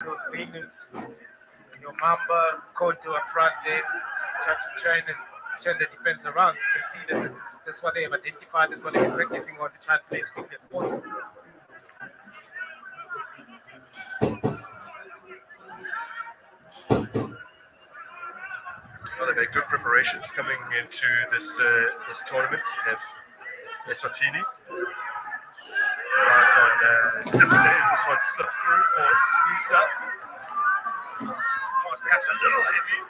those wingers, your Mamba, Koto up front there, trying to turn the defense around. You can see that that's what they have identified, that's what they're practicing on to try and play as quickly as possible. Well, they've had good preparations coming into this tournament. You have Eswatini. Right on Saturdays, this one slipped through for Lisa. Perhaps a little heavy.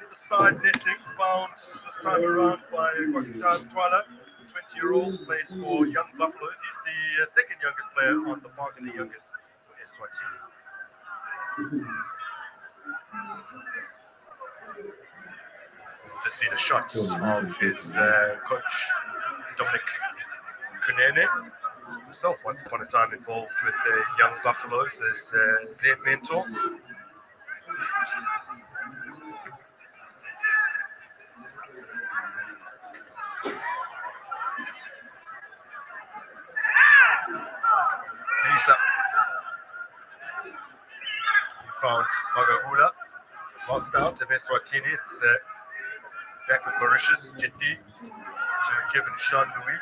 The side netting bounce this time around by Kwakitan Twala, 20-year-old, plays for Young Buffaloes. He's the second youngest player on the park and the youngest for Eswatini. Just see the shots of his coach, Dominic Kunene, himself once upon a time involved with the Young Buffaloes as their mentor. Lisa found Magagula, lost out of Eswatini. It's back with Mauritius, Jetty to Kevin Jean-Louis.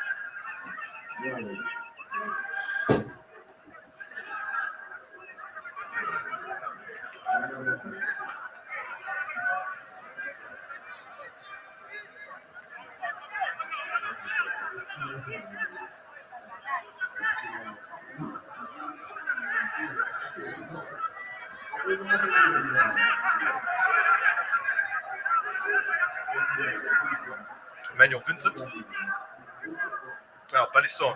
Emmanuel Vincent. Now, Balisson.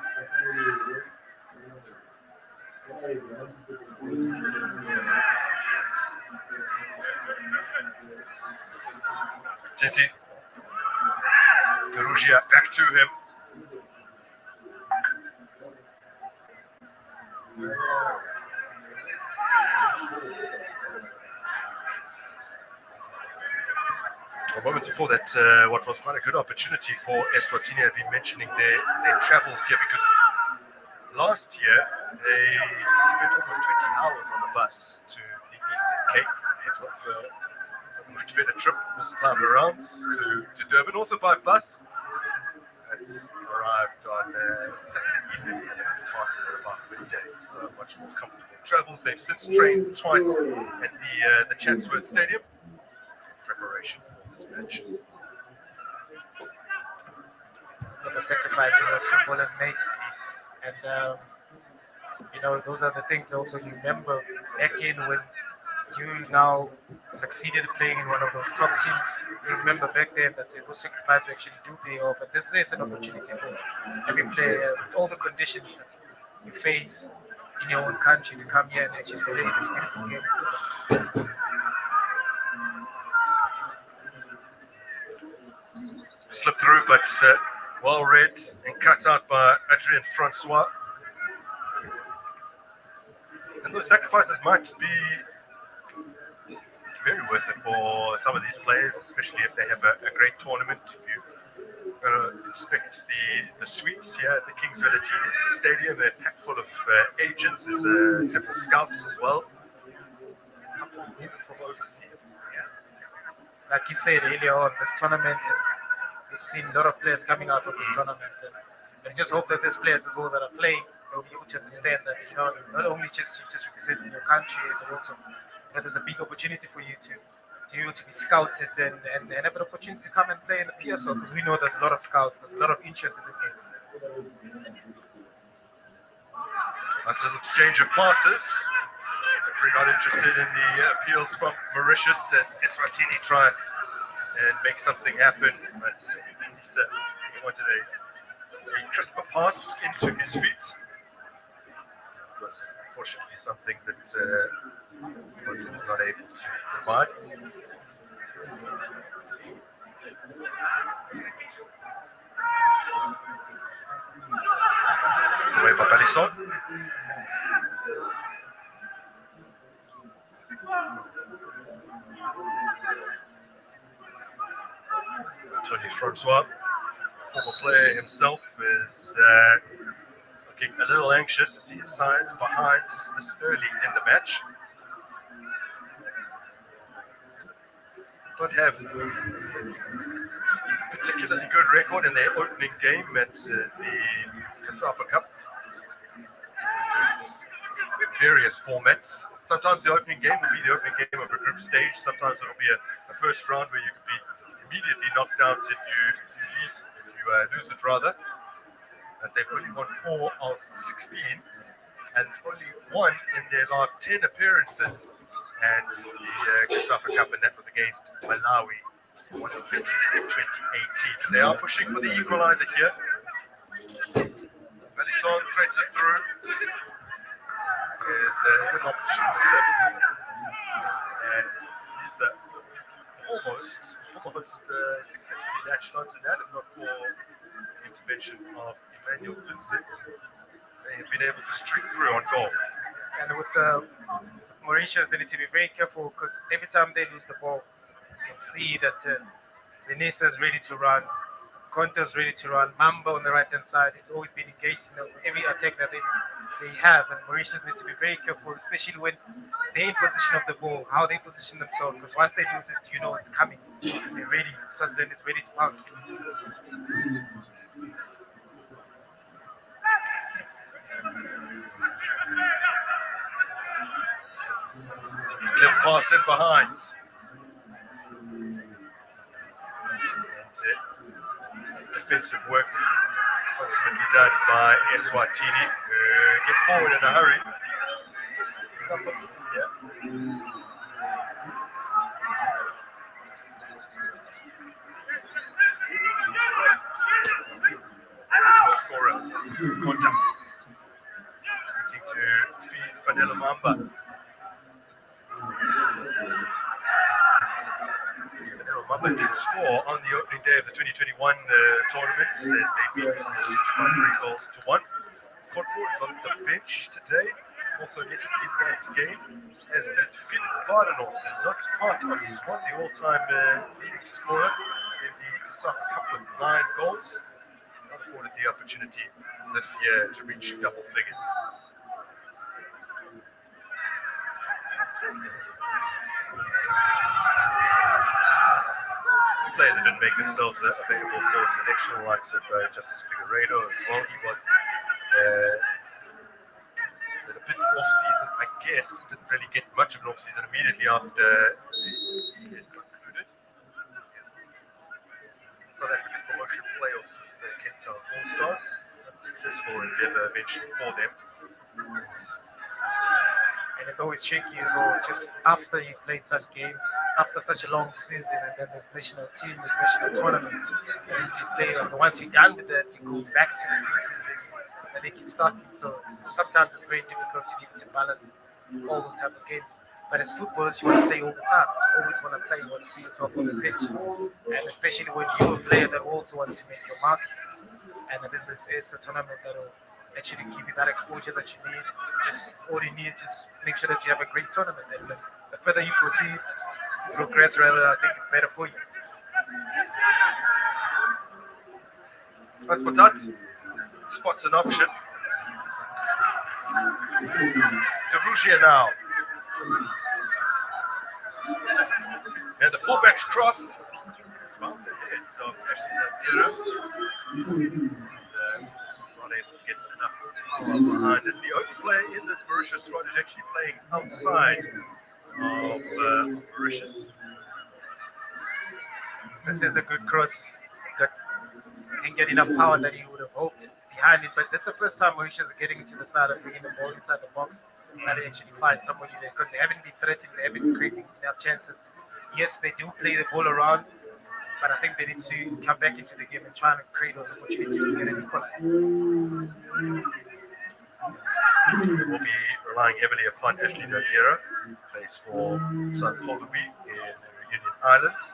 Jetty. Garugia back to him. A moment before that, what was quite a good opportunity for Eswatini. I've been mentioning their travels here because last year they spent almost 20 hours on the bus to the Eastern Cape. It was a much better trip this time around to Durban, also by bus. It arrived on Saturday evening and departed at about midday, so much more comfortable travels. They've since trained twice at the Chatsworth Stadium in preparation for this match. So the sacrifices that footballers make, and those are the things also you remember back in when you now succeeded playing in one of those top teams. You remember back then that those sacrifices actually do pay off, and this is an opportunity for every player with all the conditions that you face in your own country to come here and actually play this beautiful game. Slipped through, but well read and cut out by Adrien Francois. And those sacrifices might be very worth it for some of these players, especially if they have a great tournament. If you inspect the suites here at the Kings Eswatini Stadium, they're packed full of agents. There's several scouts as well. A couple of people from overseas. Yeah. Like you said earlier on, this tournament, we've seen a lot of players coming out of this tournament, and I just hope that these players as well that are playing, they'll be able to understand that not only just representing your country, but also that there's a big opportunity for you to be able to be scouted and have an opportunity to come and play in the PSL, because we know there's a lot of scouts, there's a lot of interest in this game. Nice little exchange of passes. We're not interested in the appeals from Mauritius as Eswatini try and make something happen, but he wanted a crisper pass into his feet. It was unfortunately something that he was not able to provide. It's away by Balisson. Tony Francois, former player himself, is looking a little anxious to see his side behind this early in the match. Don't have particularly good record in their opening game at the COSAFA Cup. It's various formats. Sometimes the opening game will be the opening game of a group stage. Sometimes it'll be a first round where you could be immediately knocked out if you lose it rather. But they've only won 4 of 16 and only one in their last 10 appearances at the COSAFA Cup, and that was against Malawi. Won in 2018. They are pushing for the equalizer here. Malison threads it through. There's an opportunity, and he's almost successfully latched onto that, if not for the intervention of Emmanuel Vincent. They have been able to streak through on goal. And with Mauritius, they need to be very careful because every time they lose the ball, you can see that Zenisa is ready to run, Conte is ready to run, Mamba on the right hand side has always been engaged in every attack that they have, and Mauritius need to be very careful, especially when they're in possession of the ball, how they position themselves, because once they lose it, you know it's coming. They're ready, Swaziland is ready to pounce. Clip pass in behind. Defensive work constantly done by Eswatini. Get forward in a hurry. Goal scorer, Conta. Seeking to feed Vanilla Mamba. Mamba did score on the opening day of the 2021 tournament as they beat Mauritius by 3 goals to 1. Conforto is on the bench today, also getting in that game, as did Felix Bardenhoff, not part of the squad, the all-time leading scorer in the COSAFA Cup with 9 goals. Not afforded the opportunity this year to reach double figures. Players that didn't make themselves available for selection, likes of Justice Figueiredo as well. He was a busy off-season, I guess. Didn't really get much of an off-season immediately after he had concluded. South Africa's promotion playoffs with the Cape Town All-Stars. Unsuccessful endeavour eventually for them. And it's always tricky as well, just after you've played such games, after such a long season, and then there's national team, there's national tournament, you need to play. And once you're done with that, you go back to the pre-season and they keep starting. So sometimes it's very difficult to be able to balance all those type of games. But as footballers, you want to play all the time. You always want to play, you want to see yourself on the pitch. And especially when you're a player that also wants to make your mark. And this is a tournament that will actually give you that exposure that you need. Just all you need is just make sure that you have a great tournament, and the further you proceed, progress rather, I think it's better for you. As for that, spots an option. De Rougier now. And the fullback's cross. It's well the heads of Ashley Nasira. Not able to get enough power behind it. The only player in this Mauritius squad is actually playing outside of Mauritius. This is a good cross. Didn't get enough power that he would have hoped behind it, but this is the first time Mauritius are getting into the side of bringing the ball inside the box, that they actually find somebody there, because they haven't been threatening, they haven't been creating enough chances. Yes, they do play the ball around, but I think they need to come back into the game and try and create those opportunities to get an equalizer. They will be relying heavily upon Ashley Nasira, who plays for South Polowi in the Reunion Islands.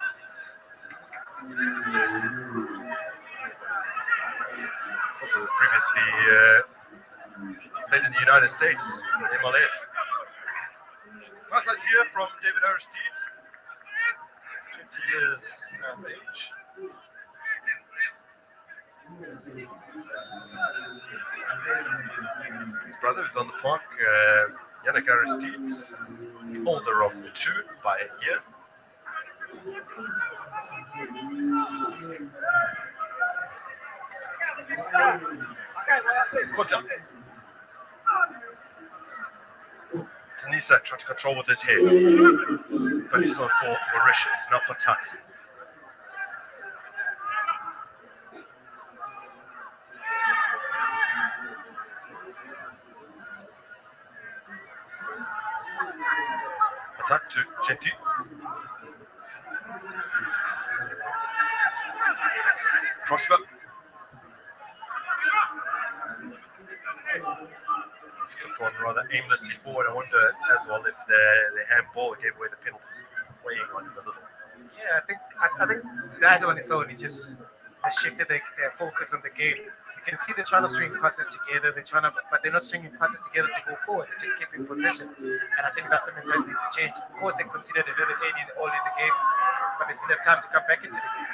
Also previously played in the United States, MLS. Nice idea from David Aristide, 20 years of age. His brother is on the flank, Yannick Aristide, the older of the two by a year. Kota. Tanisa trying to control with his head. But he's on for Mauritius, not Patat. Patat to Genti. Prosper. It's clipped one rather aimlessly forward. I wonder as well if the handball gave away the penalty, weighing on him a little. Yeah, I think that on its own, it just has shifted their focus on the game. You can see they're trying to string passes together. But they're not stringing passes together to go forward. They're just keeping possession. And I think that's the mentality needs to change. Of course, they consider they're really all in the game, but they still have time to come back into the game.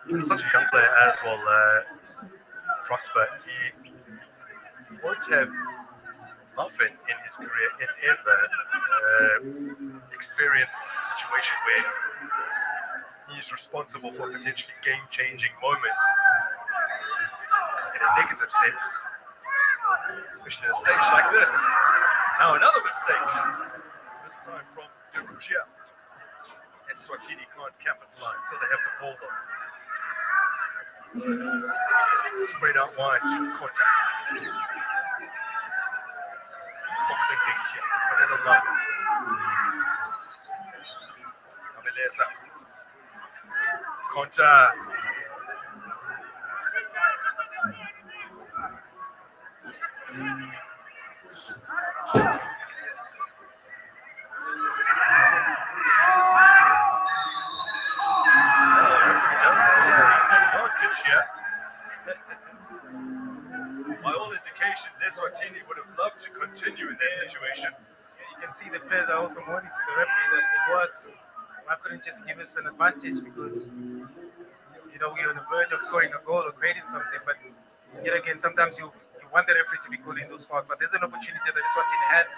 He's such a young player as well, Prosper. He won't have often in his career, if ever, experienced a situation where he's responsible for potentially game-changing moments in a negative sense, especially at a stage like this. Now another mistake, this time from Derugia. Eswatini can't capitalize till they have the ball though. Spread out wide to Kota. Boxing things here. Another line. Abeleza. Kota. Here. By all indications, Eswatini would have loved to continue in that situation. Yeah, you can see the players are also mourning to the referee that it was, why couldn't just give us an advantage, because we're on the verge of scoring a goal or creating something. But yet again, sometimes you want the referee to be calling those fouls, but there's an opportunity that Eswatini had.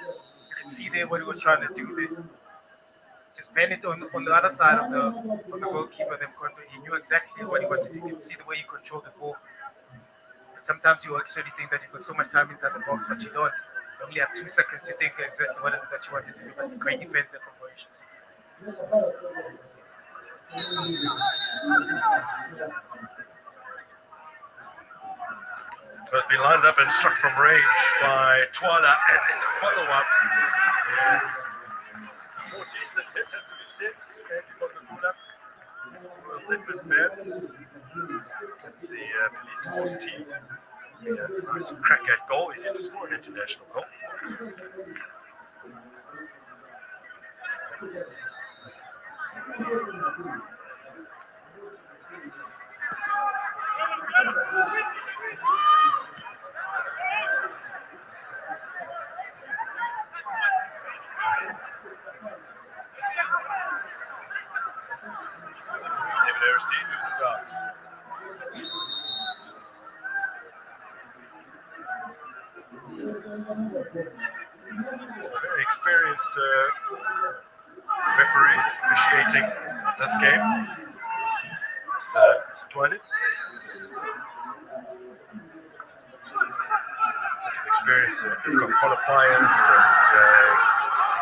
You can see there what he was trying to do there. Just bend it on the other side of the goalkeeper. He knew exactly what he wanted. You can see the way he controlled the ball. And sometimes you actually think that you've got so much time inside the box, but you don't. You only have 2 seconds to think exactly what is it that you want to do. But great defense there from Mauritius. So it's been lined up and struck from range by Twala, and then the follow-up. More decent hit has to be said. From the pull-up. Lippman's man. That's the police force team. Nice crack at goal. He's yet to score an international goal. Aristide loses out. A very experienced referee officiating this game. Twine. Experience. They've got qualifiers and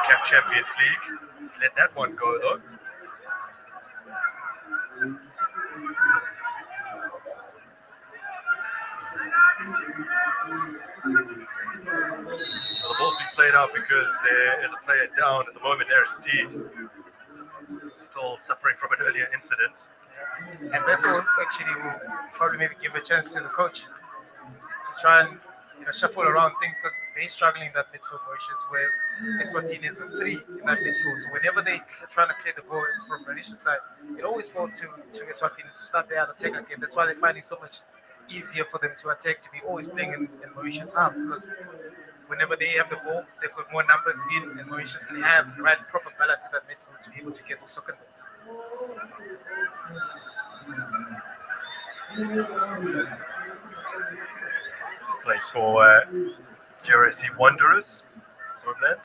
CAF Champions League. Let that one go though. The ball's been played out because there is a player down at the moment, Aristide, still suffering from an earlier incident. And Vessel actually will probably maybe give a chance to the coach to try and shuffle around things, because they're struggling in that midfield positions where Eswatini is with 3 in that midfield. So whenever they're trying to clear the ball from Mauritius side, it always falls to Eswatini to start their attack again. That's why they find it so much easier for them to attack, to be always playing in Mauritius half, because whenever they have the ball, they put more numbers in, and Mauritius can have the right proper balance in that midfield to be able to get those second balls. Plays for GRSC Wanderers, Swaziland.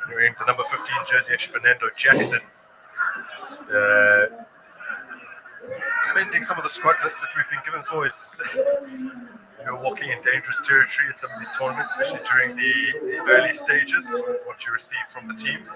Wearing the number 15 jersey, actually Fernando Jackson. Commending some of the squad lists that we've been given. It's always walking in dangerous territory at some of these tournaments, especially during the early stages, what you receive from the teams.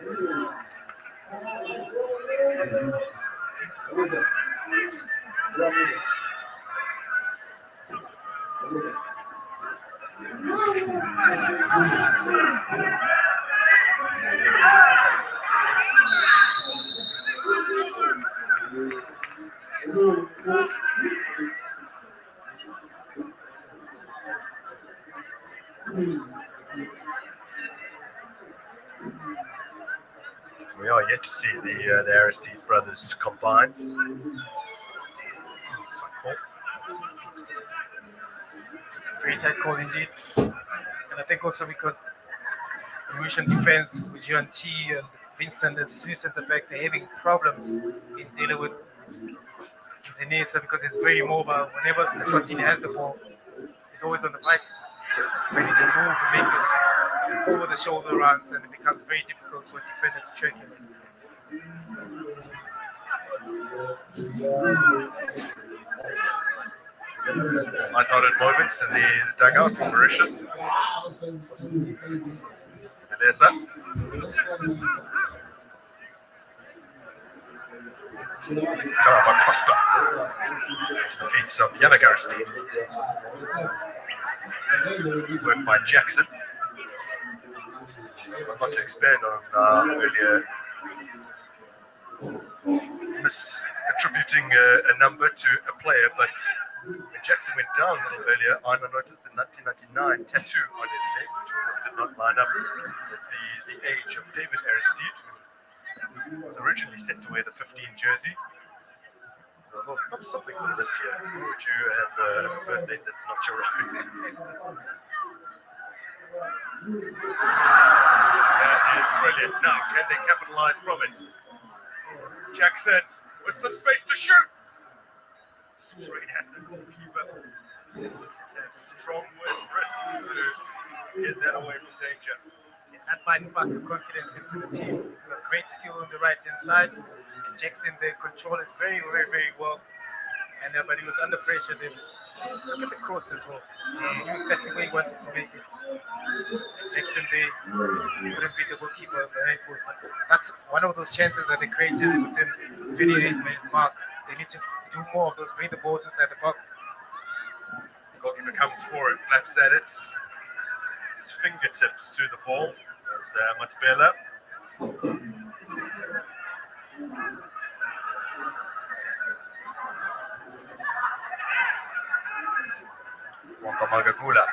We are yet to see the Aristide brothers combine. Very tight call indeed. And I think also because Mauritian defense with T and Vincent as three centre backs, they're having problems in dealing with Zenesa because he's very mobile. Whenever Eswatini has the ball, he's always on the bike, ready to move and make this over the shoulder runs, and it becomes very difficult for a defender to track him. Light-hearted moments in the dugout for Mauritius. Melesa. Karaba Costa to the feet of Yanagarsti. Worked by Jackson. Not to expand on earlier misattributing a number to a player, but when Jackson went down a little earlier, I noticed the 1999 tattoo on his leg, which of course did not line up with the age of David Aristide, who was originally set to wear the 15 jersey. I thought, not something from this year. Why would you have a birthday that's not your own? That is brilliant. Now, can they capitalize from it? Jackson with some space to shoot. Straight at the goalkeeper. Strong with wrist to get that away from danger. That might spark the confidence into the team. Great skill on the right hand side. And Jackson they control it very, very, very well. And but he was under pressure then. Look at the cross as well. He knew exactly where he wanted to make it. And Jackson they couldn't beat the goalkeeper on the high post. But that's one of those chances that they created within 28-minute mark. They need to do more of those, bring the balls inside the box. The goalkeeper comes forward, flaps at it. His fingertips to the ball. That's Matbela. Waka Magagula.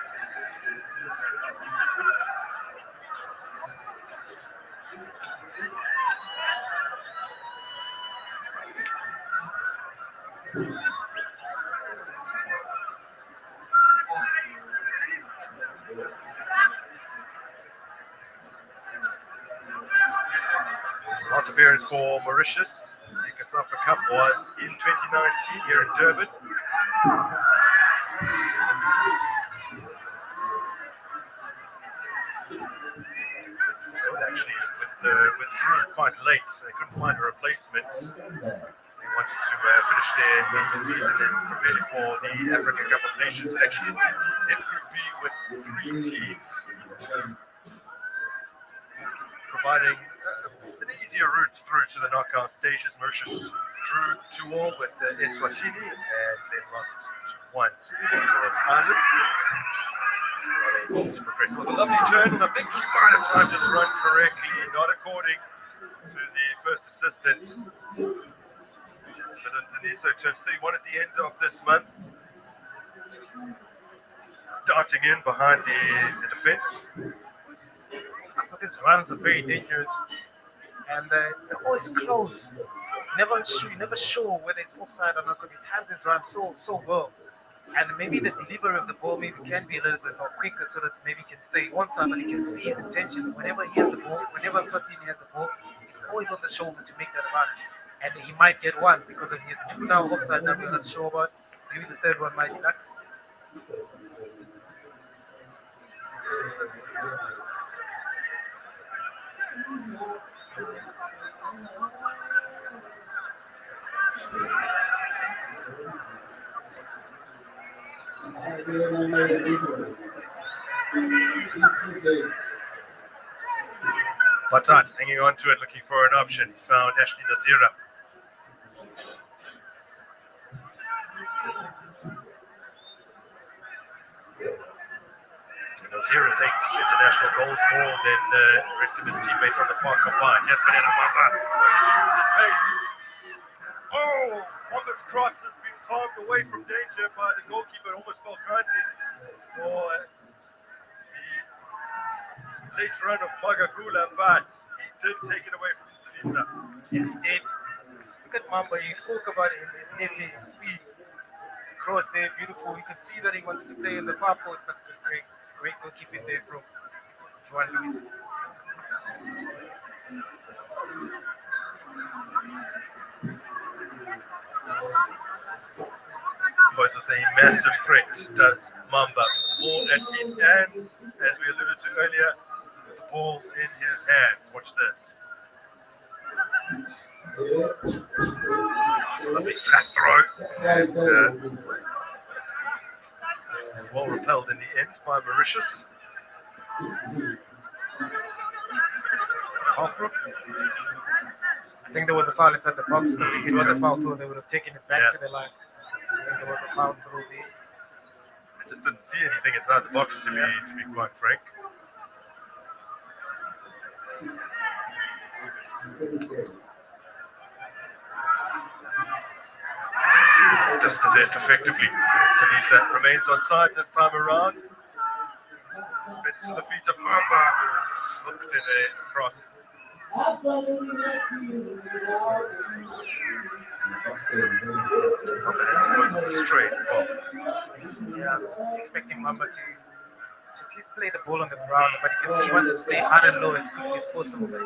Last appearance for Mauritius, the COSAFA Cup was in 2019 here in Durban. Well, actually, withdrew quite late. They couldn't find a replacement. They wanted to finish their season and prepare for the Africa Cup of Nations. Actually, in Group B with 3 teams, providing an easier route through to the knockout stages. Mauritius drew 2-all with Eswatini and then lost 2-1 to the Islands. To progress. It was a lovely turn, and I think she might have timed his run correctly, not according to the first assistant. But Deniso turns 31 at the end of this month. Just darting in behind the defense. I thought his runs are very dangerous, and they're always close. Never sure whether it's offside or not because he times his run so well. And maybe the delivery of the ball maybe can be a little bit more quicker so that maybe he can stay on side, but he can see his intention. Whenever he has the ball, whenever Eswatini has the ball, he's always on the shoulder to make that run. And he might get one because of his 2 now offside that we're not sure about. Maybe the third one might be lucky. Batat hanging on to it, looking for an option. He's found Ashley Nazira. Nazira's 8 international goals, more than the rest of his teammates on the park combined. Yes, Manana Mamba uses his pace. Oh, Mamba's cross has been palmed away from danger by the goalkeeper. Almost fell granted for the late run of Magagula, but he did take it away from Tunisia. Yeah, he did. Look at Mamba. You spoke about it in his speed. Cross there, beautiful. You could see that he wanted to play in the far post. But great goalkeeping there from Juan Luis. Poses a massive threat, does Mamba. Ball at his hands, as we alluded to earlier. The ball in his hands. Watch this. A big flat throw. And was well repelled in the end by Mauritius. Holbrook. I think there was a foul inside the box because if it was a foul through, they would have taken it back to the line. I think there was a foul through there. I just didn't see anything inside the box to be quite frank. Dispossessed effectively. Tunisia remains on side this time around. Spins to the feet of Mamba, who's hooked in a cross. Straight. Yeah, expecting Mamba to at least play the ball on the ground, but you can see he wants to play hard and low as quickly as possible. But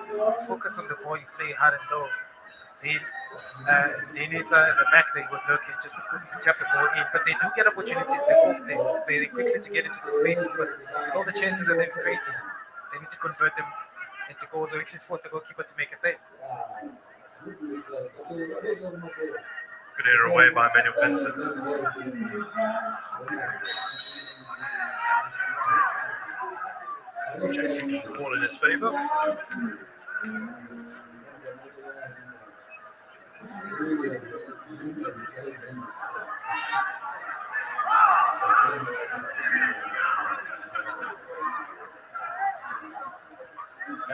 focus on the ball, you play hard and low. Denisa at the back there was looking just to tap the ball in, but they do get opportunities. They quickly to get into the spaces, but with all the chances that they've created, they need to convert them into goals or at least force the goalkeeper to make a save. Good error away by Manuel Vincent. Chasing the ball in his favour.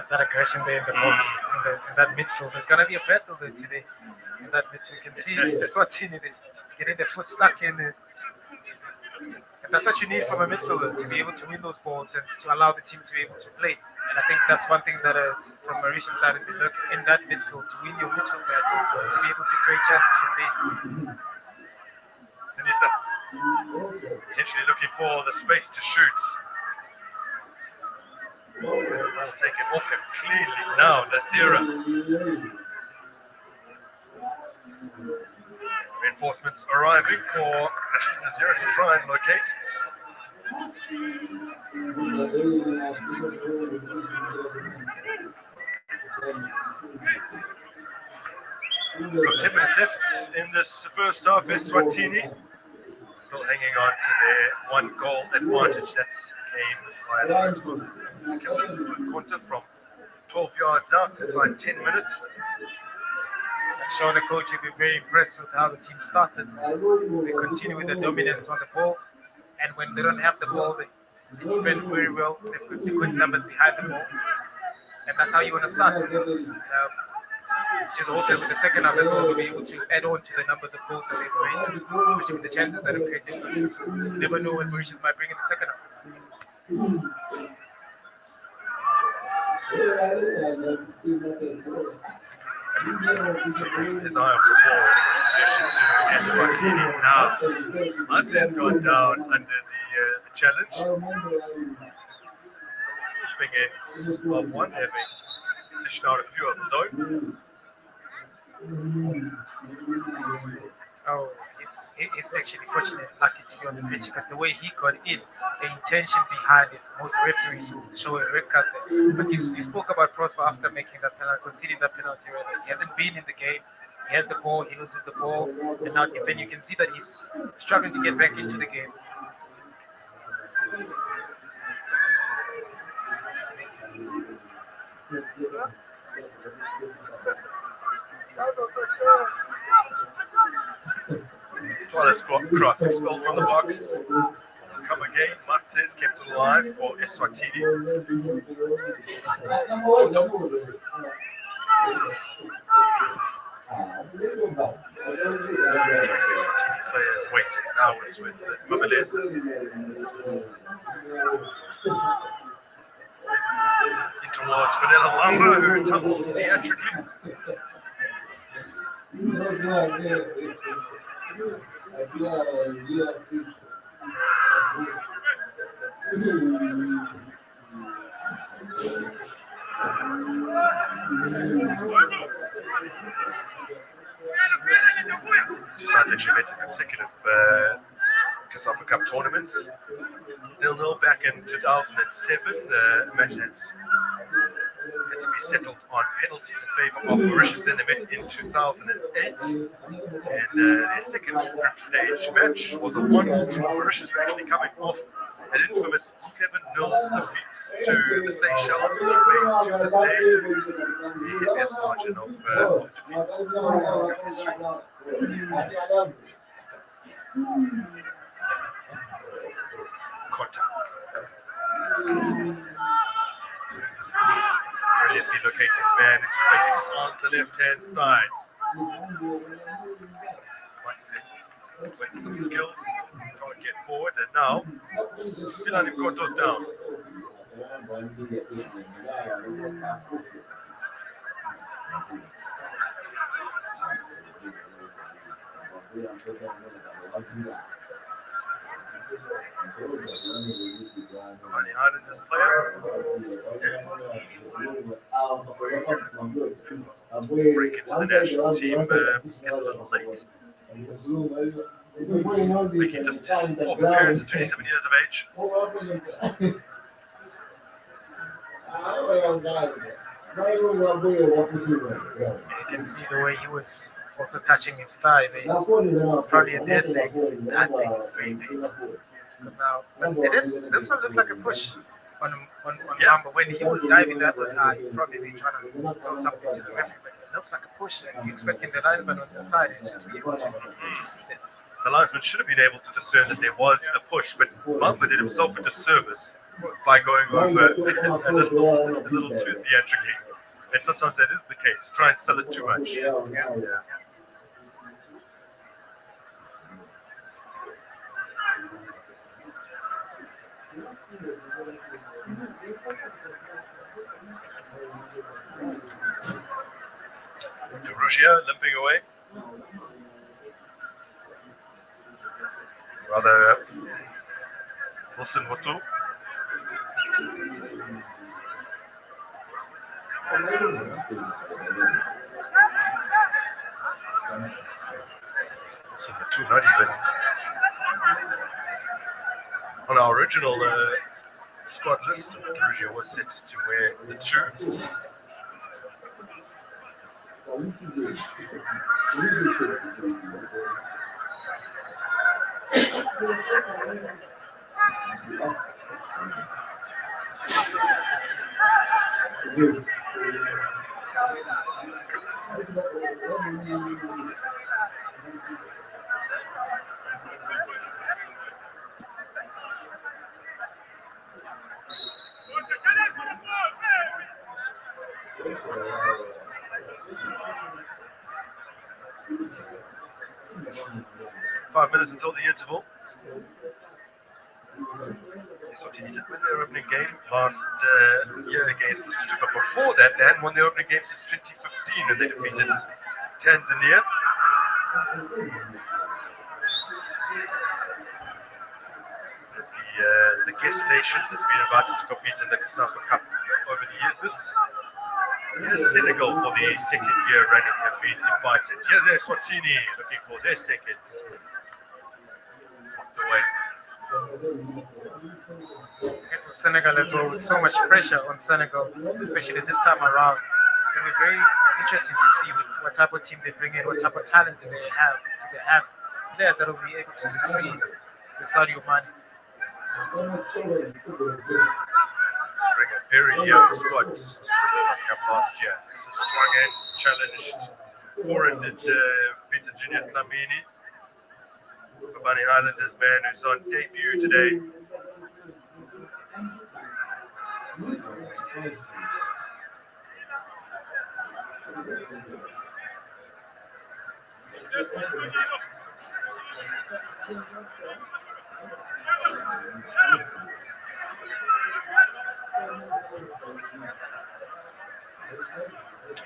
That aggression there in the box, in that midfield. There's going to be a battle there today. In that midfield, you can see Eswatini getting their foot stuck in it. And that's what you need from a midfielder, to be able to win those balls and to allow the team to be able to play. And I think that's one thing that is from Mauritian side, is they look in that midfield to win your midfield battle, to be able to create chances from there. Tunisia potentially looking for the space to shoot. Ball taken off him cleanly now, Nasira. Reinforcements arriving for Nasira to try and locate. So 10 minutes left in this first half. Eswatini still hanging on to their one goal advantage that came by the quarter from 12 yards out inside 10 minutes. I'm sure the coach will be very impressed with how the team started. They continue with the dominance on the ball, and when they don't have the ball, they defend very well. They put the good numbers behind the ball, and that's how you want to start. Just hope that with the second half as well, we'll be able to add on to the numbers of goals that they've made, especially with the chances that have created. You never know what Mauritius might bring in the second half. His eye off the ball. Possession to Eswatini. Now, Martin's gone down under the challenge. Receiving end of one, having dished out a few of his own. Oh, it's actually fortunate, lucky to be on the pitch because the way he got in, the intention behind it, most referees will show a red card there. But you spoke about Prosper after making that penalty, conceding that penalty. Right? He hasn't been in the game. He has the ball, he loses the ball, and now then you can see that he's struggling to get back into the game. Twice cross expelled from the box. Come again. Martez kept it alive for Eswatini. Players waiting. Now it's with Mauritius. In towards Vanilla Wamba, who tumbles theatrically. Just actually made some consecutive COSAFA Cup tournaments. 0-0 back in 2007. Imagine it had to be settled on penalties in favour of Mauritius. Then they met in 2008. And their second group stage match was a 1-1 draw. Mauritius were actually coming off an infamous 7-0 defeat to the Seychelles, which remains to this day the best margin of contact. Brilliantly locates his man in space on the left-hand side. With some skills, can't get forward, and now Milan Koto's down. Only harder this player. Break into the national team is a little late. Making just his fourth appearance at 27 years of age. You can see the way he was also touching his thigh. It's probably a dead leg. That thing is very painful. Now, but this one looks like a push on Mamba. When he was diving that one, he probably been trying to sell something to the referee, but it looks like a push, and you're expecting the linesman on the side. It's just able to see that. The linesman should have been able to discern that there was a push, but Mamba did himself a disservice by going over a little too theatrically. And sometimes that is the case. Try and sell it too much. Yeah. Rugia limping away. Rather, Wilson Hotu. Wilson Hotu not even on our original squad list. Rugia was set to wear the 2. 5 minutes until the interval. Eswatini did win their opening game last year against Lesotho, but before that they hadn't won their opening game since 2015 when they defeated Tanzania. The guest nations has been invited to compete in the COSAFA Cup over the years. This year Senegal for the second year running have been invited. Here's Eswatini looking for their second. Walked away. Yes, with Senegal as well, with so much pressure on Senegal, especially this time around. It'll be very interesting to see what type of team they bring in, what type of talent do they have. Do they have players that will be able to succeed with Sadio Mane? Bring a very young squad to up last year. This is swung in, challenged, warranted Peter Junior Flamini. Bunny Highlanders man who's on debut today.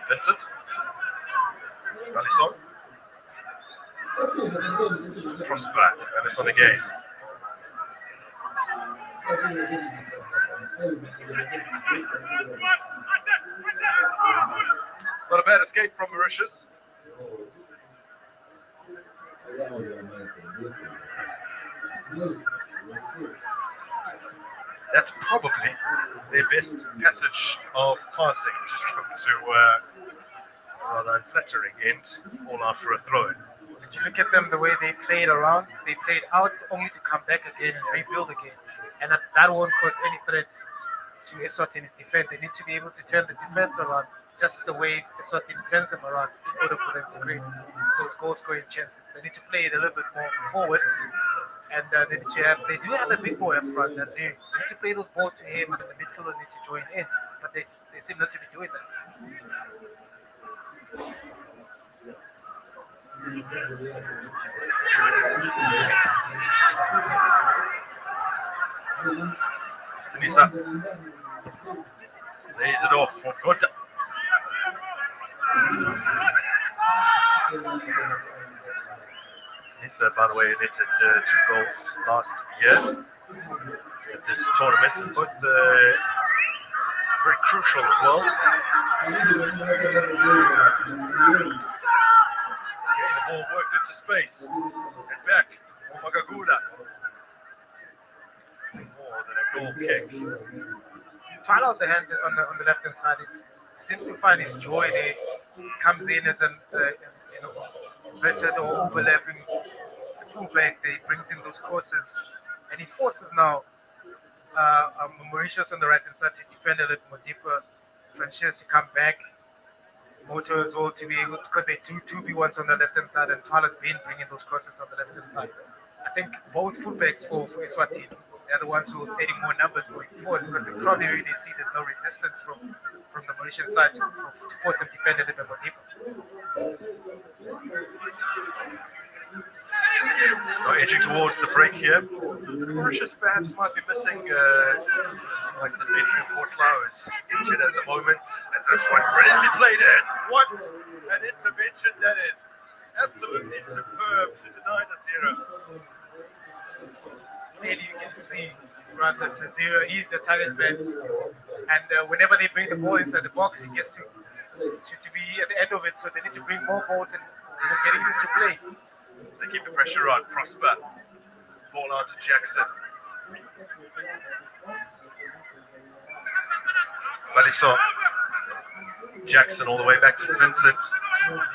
Vincent, Alisson, Prosper, Alisson again. Not a bad escape from Mauritius. That's probably their best passage of passing, just come to rather unflattering end, all after a throw. Did you look at them, the way they played around? They played out only to come back again and rebuild again. And that won't cause any threat to Eswatini's defense. They need to be able to turn the defense around just the way Eswatini turns them around in order for them to create those goal-scoring chances. They need to play it a little bit more forward. And they do have a big boy up front, Nazir. They need to play those balls to him, and the midfielders need to join in. But they seem not to be doing that. Denisa lays it off for Gota. Denisa, by the way, netted 2 goals last year at this tournament, both very crucial as well. The ball worked into space and back. Magagula. More than a goal kick. Twala on the left hand side seems to find his joy there. Comes in as an inverted or overlapping fullback. He brings in those crosses, and he forces now Mauritius on the right hand side to defend a little more deeper. Francis to come back. Moto as well to be able, because they do 2v1s on the left hand side, and Twala's been bringing those crosses on the left hand side. I think both fullbacks for Eswatini, they're the ones who are adding more numbers going forward, because they probably really see there's no resistance from the Mauritian side to force them to defend a little bit more deeper. Now edging towards the break here. Mauritius perhaps might be missing like the veteran Port Flowers injured at the moment, as this one brilliantly played in. What an intervention that is. Absolutely superb to deny the 0. Clearly you can see Brandon Nazir, he's the target man, and whenever they bring the ball inside the box, he gets to be at the end of it, so they need to bring more balls and getting into play. They keep the pressure on. Prosper. Ball out to Jackson. Baliso. Jackson all the way back to Vincent. Final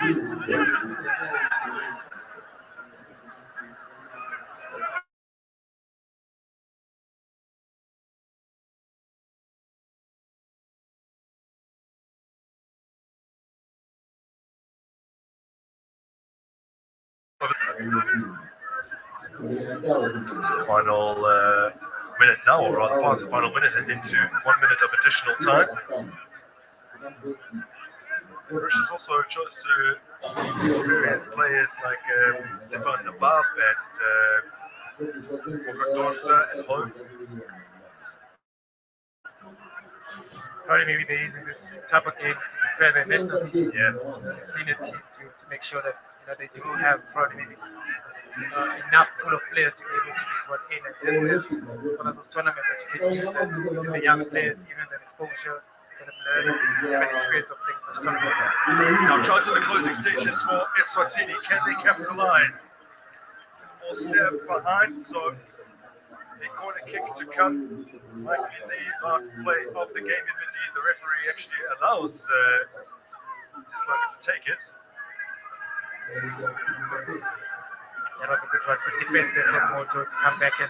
minute now, or rather past the final minute and into 1 minute of additional time. Mauritius also chose to experience players like Stefan Nabaf and Dorsa at home. Probably maybe they're using this type of games to prepare their national team, Yeah. the senior team, to make sure that they do have probably maybe enough pool of players to be able to be brought in. And this is one of those tournaments that you can use that using the young players, giving them exposure, let them learn, have an experience of playing such tournaments. Now charge of the closing stages for Eswatini. Can they capitalize? 4 steps behind, so a corner kick to come. Likely the last play of the game, if indeed the referee actually allows Eswatini to take it. That was a good one. Good defense there from Moto to come back in.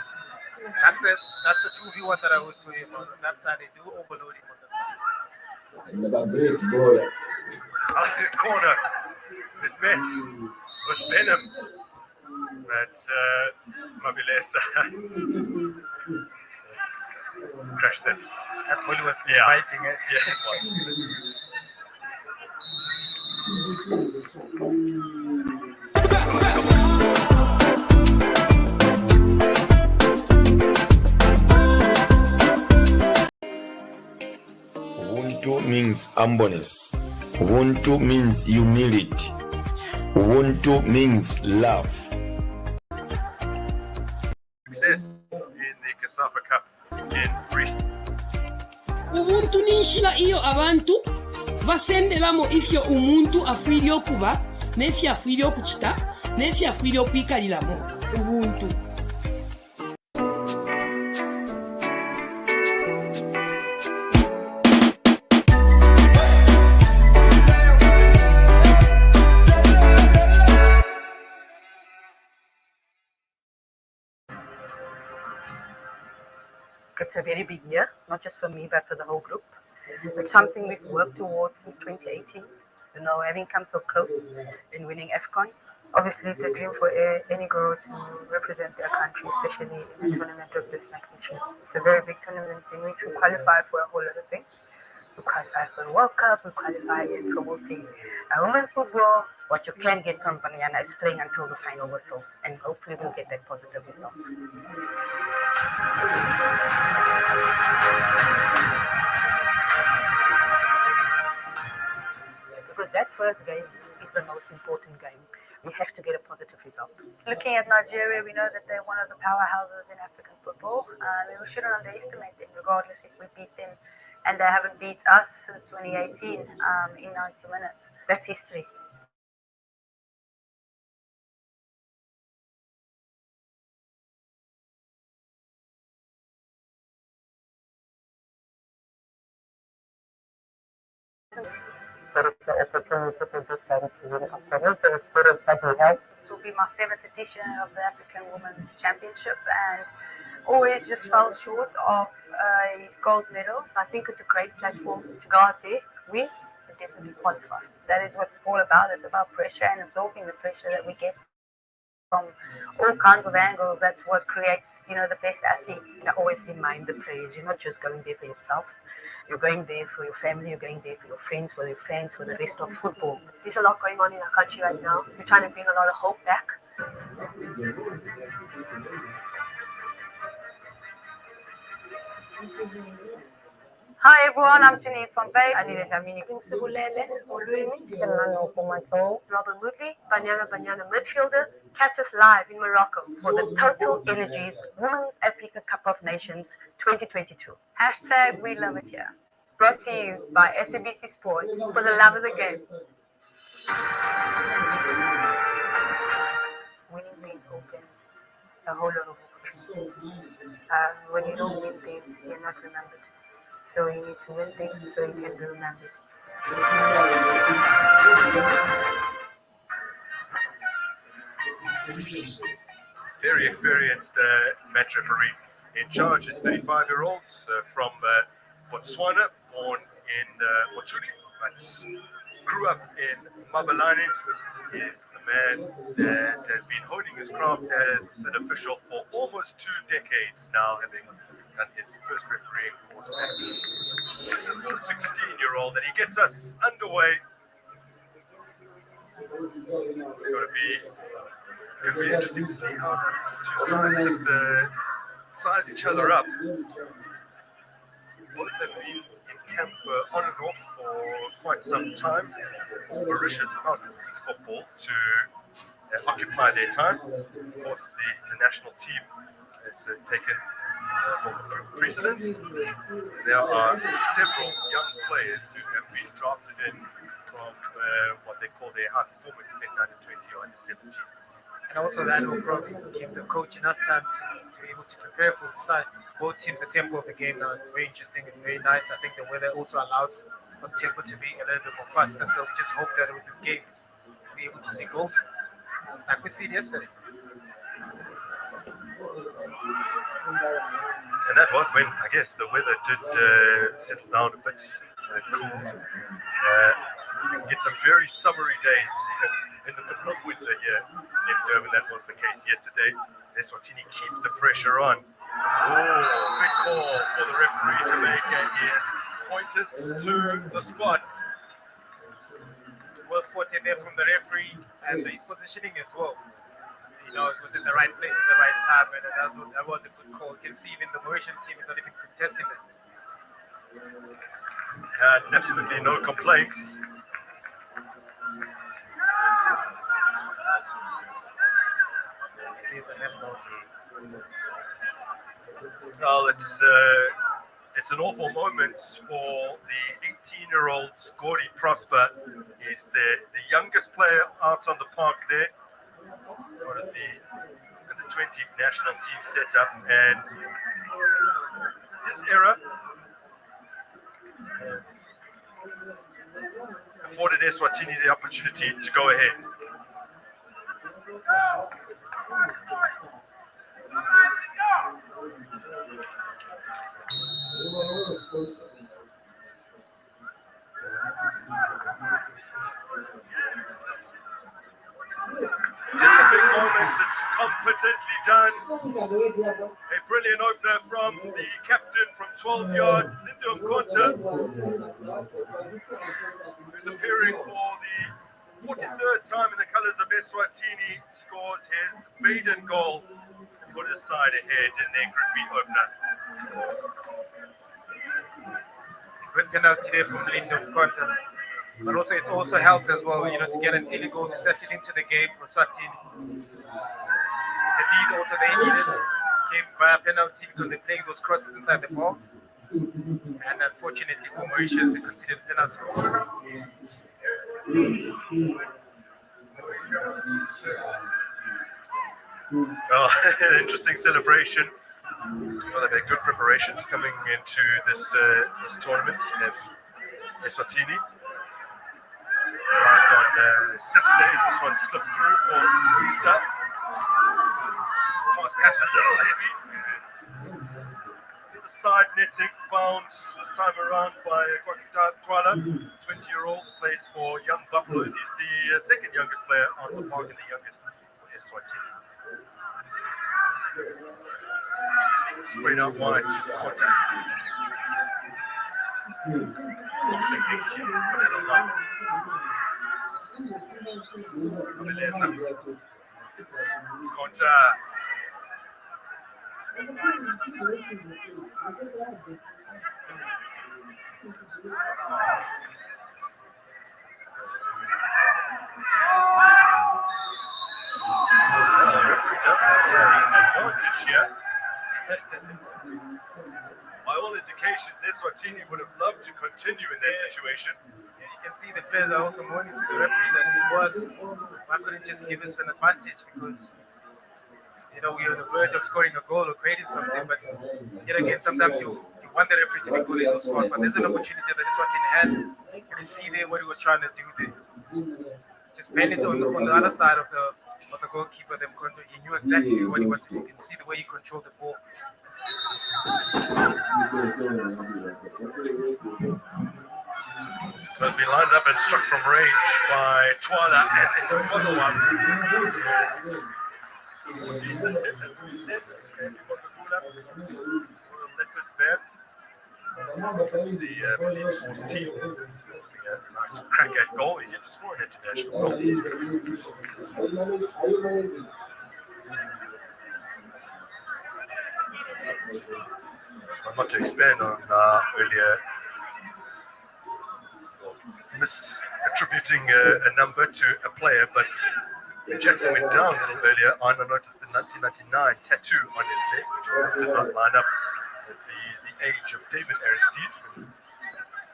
That's the 2v1 that I was doing on that side. They do overload him on that side. Corner is met with Venom. But Mabilesa crashed that. That ball was fighting it. Yeah, it was. Ubuntu means humbleness. Ubuntu means humility. Ubuntu means love. Success in the COSAFA Cup in Greece. Ubuntu ninshila iyo abantu basenderamu ifyo umuntu afiirye okuba n'efyo afiirye okukita n'efyo afiirye okwikaliramu ubuntu. It's a very big year, not just for me, but for the whole group. It's something we've worked towards since 2018. Having come so close in winning AFCON. Obviously, it's a dream for any girl to represent their country, especially in a tournament of this magnitude. It's a very big tournament in which we qualify for a whole lot of things. We qualify for the World Cup, we qualify in promoting women's football. What you can get from Banyana is playing until the final whistle, and hopefully we'll get that positive result. Because that first game is the most important game. We have to get a positive result. Looking at Nigeria, we know that they're one of the powerhouses in African football. We shouldn't underestimate them, regardless if we beat them. And they haven't beat us since 2018 in 90 minutes. That's history. This will be my 7th edition of the African Women's Championship, and always just fell short of a gold medal. I think it's a great platform to go out there, win, and definitely qualify. That is what it's all about. It's about pressure and absorbing the pressure that we get from all kinds of angles. That's what creates, the best athletes. Always remind the players, you're not just going there for yourself. You're going there for your family, you're going there for your friends, for your fans, for the rest of football. There's a lot going on in our country right now. We're trying to bring a lot of hope back. Hi everyone, I'm Janine from Bay. I need a mini Pinsibulele, Olumi, Robin Woodley, Banyana midfielder. Catch us live in Morocco for the Total Energies Women's Africa Cup of Nations 2022. Hashtag We Love It Here. Brought to you by SABC Sport for the love of the game. Winning things opens a whole lot of opportunities. When you don't win things, you're not remembered. So you need to win things so you can be remembered. Very experienced match referee in charge is 35-year-old from Botswana, born in Motuli, but grew up in Mabalane. Is a man that has been honing his craft as an official for almost 2 decades now, having done his first refereeing course back. He's a 16-year-old, and he gets us underway. It's going to be interesting to see how these two sides just size each other up. Both have been in camp on and off for quite some time. Mauritius not football to occupy their time. Of course, the national team has taken precedence. There are several young players who have been drafted in from what they call their high performance under 20 or under 17. And also that will probably give the coach enough time to be able to prepare for both teams, the tempo of the game. Now it's very interesting, it's very nice. I think the weather also allows for the tempo to be a little bit more faster. So we just hope that with this game we'll be able to see goals like we see yesterday. And that was when, I guess, the weather did settle down a bit, cooled. Get some very summery days in the middle of winter here in Durban. That was the case yesterday. Eswatini keep the pressure on. Oh, big call for the referee to make, and he has pointed to the spot. Well spotted there from the referee, and his positioning as well. You know, it was in the right place at the right time, and that was a good call. You can see even the Mauritian team is not even contesting it. Absolutely no complaints. Well, it's an awful moment for the 18-year-old Gordie Prosper. He's the youngest player out on the park there. Part of the under 20 national team setup, and his era afforded Eswatini the opportunity to go ahead. Just a big moment, it's competently done. A brilliant opener from the captain from 12 yards, Lindo Mkonta, who's appearing for the 43rd time in the colours of Eswatini, scores his maiden goal to put his side ahead in their Group B opener. Good penalty there from Lindo Mkonta. But also, it also helps as well, you know, to get an early goal to set it into the game for Eswatini. It's a lead also they needed. Came via penalty because they're playing those crosses inside the ball. And unfortunately for Mauritius, they considered penalty. Oh, interesting celebration. Well, they've had good preparations coming into this tournament at Eswatini. Right on Saturdays, this one slipped through for Teresa. Perhaps a little heavy. The side netting found this time around by Kwakita Twala, 20-year-old, plays for Young Buffaloes. He's the second youngest player on the park and the youngest for Eswatini. Straight out wide, Kwakita. Boxing things here, put it online. Beleza. Conta. Advantage here. By all indications, Eswatini would have loved to continue in that situation. Yeah, you can see the players are also mourning to the referee that it was. Why couldn't just give us an advantage? Because, you know, we're on the verge of scoring a goal or creating something. But yet again, sometimes you want the referee to be good in those spots. But there's an opportunity that Eswatini had. You can see there what he was trying to do there. Just bend it on the other side of the goalkeeper. He knew exactly what he wanted. You can see the way he controlled the ball. Has been lined up and struck from range by Twala, and in the follow-up, decent hit has been set, and Coca-Cola will let this there. The police force team having a nice crack at goal. He's yet to score an international goal. Not to expand on earlier misattributing a number to a player, but when Jackson went down a little earlier, I noticed the 1999 tattoo on his leg, which did not line up with the age of David Aristide, who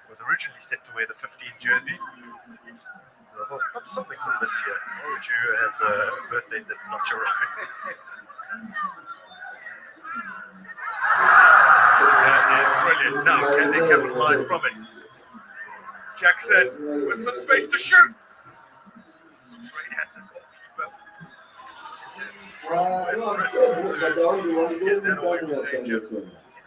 was originally set to wear the 15 jersey. I thought, perhaps something from this year. Why would you have a birthday that's not your own? That is brilliant. Now, can they capitalize from it? Jackson with some space to shoot. Straight at the goalkeeper. Get that away from danger.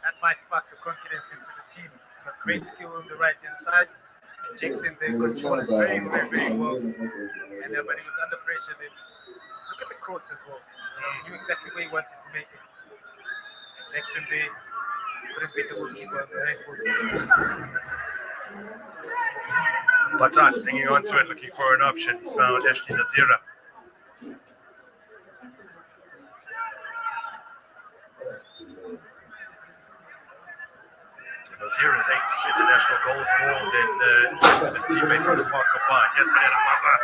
That might spark the confidence into the team. Got great skill on the right hand side. And Jackson there controlled very, very, very well. And but he was under pressure then. Look at the cross as well. He knew exactly where he wanted to make it. And Jackson there couldn't beat the goalkeeper on the right foot. Batat hanging on to it, looking for an option. He's found Ashley Nazira. Nazira's 8 international goals more than his teammate from the park combined. Yes, Manana Mamba.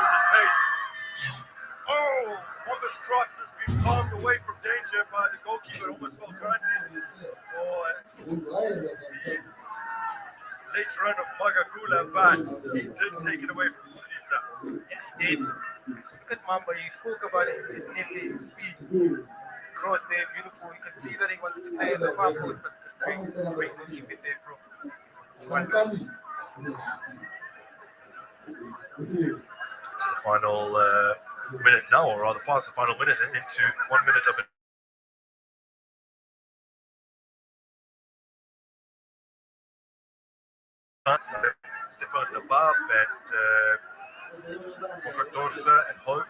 His pace. Oh, Mamba's cross has been palmed away from danger by the goalkeeper, almost well granted. Late run of Magagula, but he did take it away from Lisa. Yeah, he did. Look at Mamba, he spoke about it in the speed. Cross there, beautiful. You can see that he wanted to play at the far post, but great goalkeeping there from Final minute now, or rather past the final minute and into 1 minute of it. Stefan Labab and Bokadorza and Hope.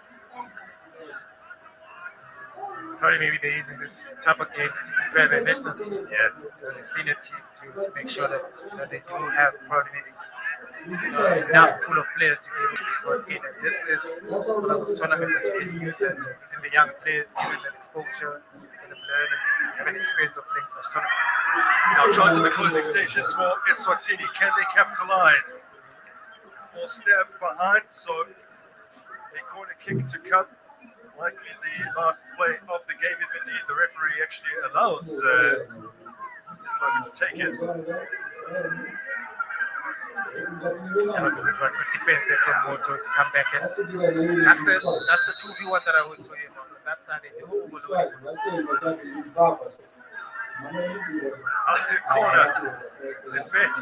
Probably maybe they're using this type of games to prepare their national team, the senior team, to make sure that they do have probably enough pool of players to be able to be brought in. And this is one of those tournaments that you can use that using the young players, giving them exposure, and them learn and have an experience of playing such tournaments. Now chance in the closing stages for Eswatini. Can they capitalize? Or step behind, so a corner kick to come. Likely the last play of the game, if indeed the referee actually allows Zimbabwe to take it. That was a good one. Good defense there from Moto to come back in. That's the 2v1 that I was talking about. On that side, they do overload. Corner. The bet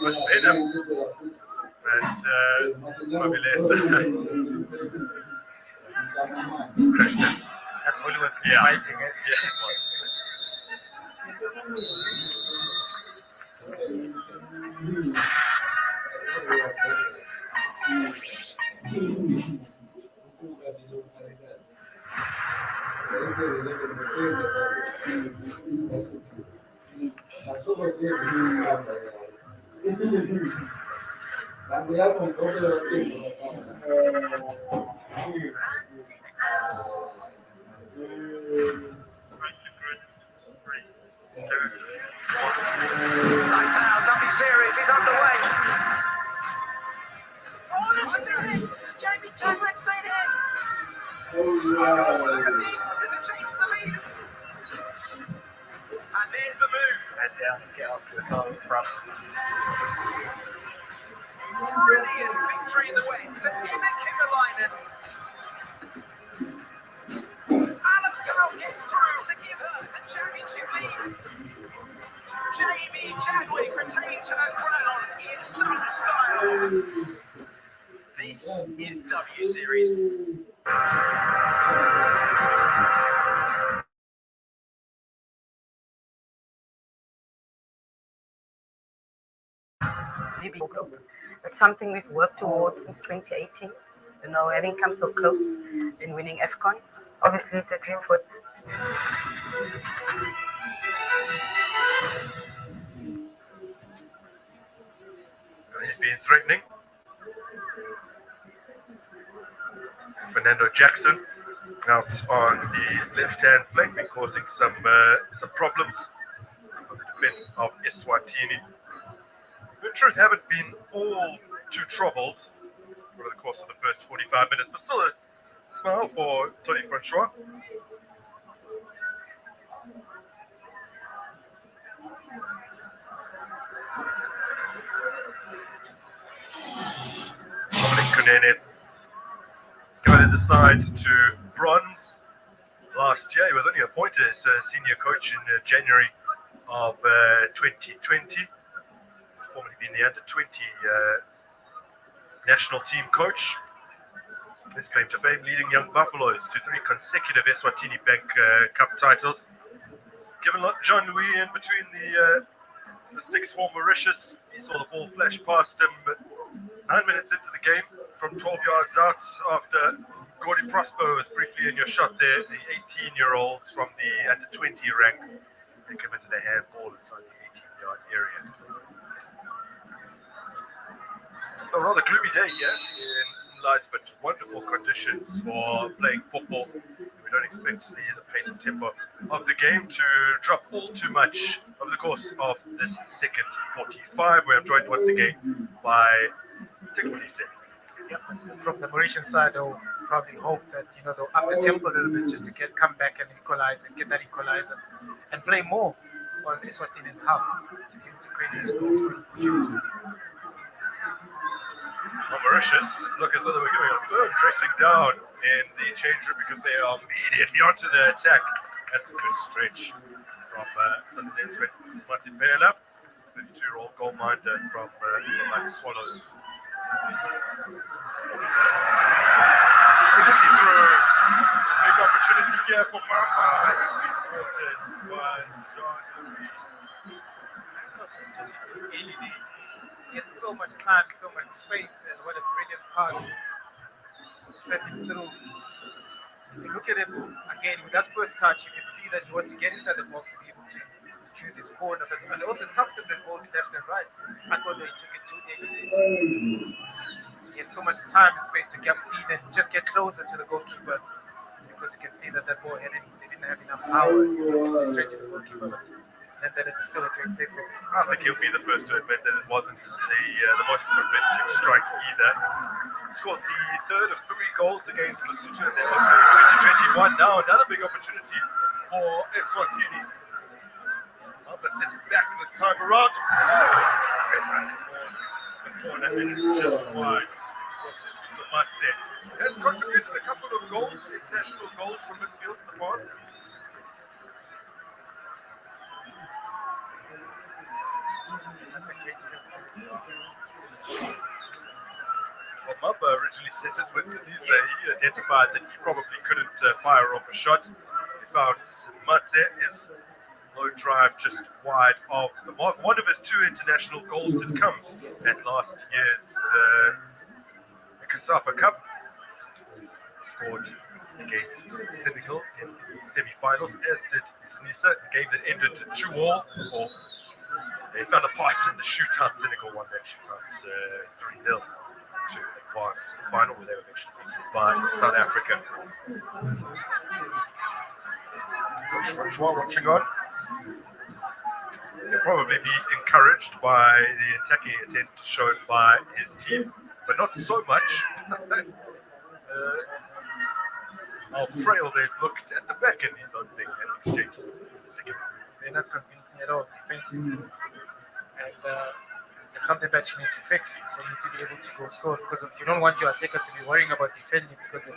was better. And Mabilesa. That only was fighting it. Yeah, it was. Lights out, lovely series, he's underway. Oh, look at this! Jamie Taglett's made it! Oh, look at this! There's a change to the lead! And there's the move! Head down and get up to the goal front. Brilliant victory in the way to Ina Kimmerleinen. Alice Carroll gets through to give her the championship lead. Jamie Chadwick retains her crown in some style. This is W Series. It's something we've worked towards since 2018. You know, having come so close in winning AFCON. Obviously, it's a dream for. He's been threatening. Fernando Jackson out on the left-hand flank, been causing some problems for the defence of Eswatini. In truth, haven't been all too troubled over the course of the first 45 minutes, but still a smile for Tony Francois. Dominic Kunene committed the side to bronze last year. He was only appointed as senior coach in January of 2020. Formerly been the under-20 national team coach. His claim to fame, leading Young Buffaloes to 3 consecutive Eswatini Bank Cup titles. Given John Louis in between the sticks for Mauritius, he saw the ball flash past him 9 minutes into the game from 12 yards out after Gordy Prosper was briefly in your shot there. The 18-year-old from the under-20 ranks, they committed a handball inside the 18-yard area. So a rather gloomy day here in lights, but wonderful conditions for playing football. We don't expect the pace and tempo of the game to drop all too much over the course of this second 45, where I'm joined once again by Tikwani. Yep. From the Mauritian side, they'll probably hope that they'll up the tempo a little bit just to come back and equalize and get that equalizer and play more on Eswatini's half to be able to create these goals for opportunities. Well, Mauritius look as though they were giving a firm dressing down in the change room because they are immediately onto the attack. That's a good stretch from the Netflix Matipela, 52-year-old goal minder from the Swallows. Big opportunity here for Mama. Gets so much time, so much space, and what a brilliant pass to set him through. If you look at him again with that first touch, you can see that he wants to get inside the box to be able to choose his corner, and also his confidence in both left and right. I thought they took it too early. He had so much time and space to get in and just get closer to the goalkeeper, because you can see that ball they didn't have enough power to get straight to the goalkeeper. And that it's still a great save. I think he'll be the first to admit that it wasn't the most convincing strike either. He scored the third of 3 goals against Lesotho in 2021. Now another big opportunity for Eswatini. Alba sits back this time around. The corner is just wide. Somatse has contributed a couple of goals, international goals from midfield in the past. That's a great save. Well, Mamba originally set it with Denise. He identified that he probably couldn't fire off a shot. He found Mate, his low drive just wide of the mark. One of his 2 international goals did come at last year's COSAFA Cup. Scored against Senegal in the semi-final, as did Nisa. A game that ended 2-2. They fell apart in the shootout. Senegal won that shootout 3-0 to advance to the final, where they were actually beaten by South Africa. Coach Francois watching on. He'll probably be encouraged by the attacking attempt shown by his team, but not so much. How frail they've looked at the back in these opening exchanges. They're not convincing at all defensively. And it's something that you need to fix for you to be able to go score, because you don't want your attacker to be worrying about defending, because the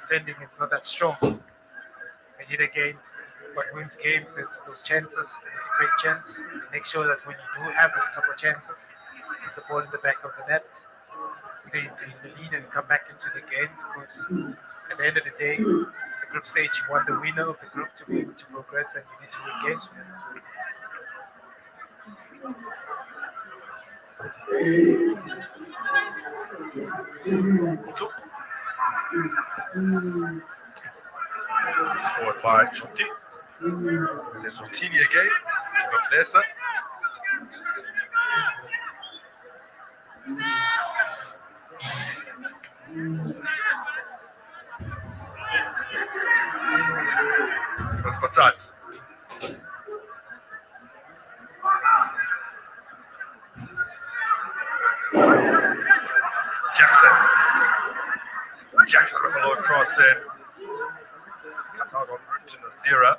defending is not that strong. They need again what wins games is those chances. It's a great chance. Make sure that when you do have those type of chances, put the ball in the back of the net. So they increase the lead and come back into the game because at the end of the day, it's a group stage. You want the winner of the group to be able to progress and you need to win games. Scored by Chonti. And Eswatini again. Mabalesa. Transportats. Jackson with a low cross in. Cut out en route to Nazira.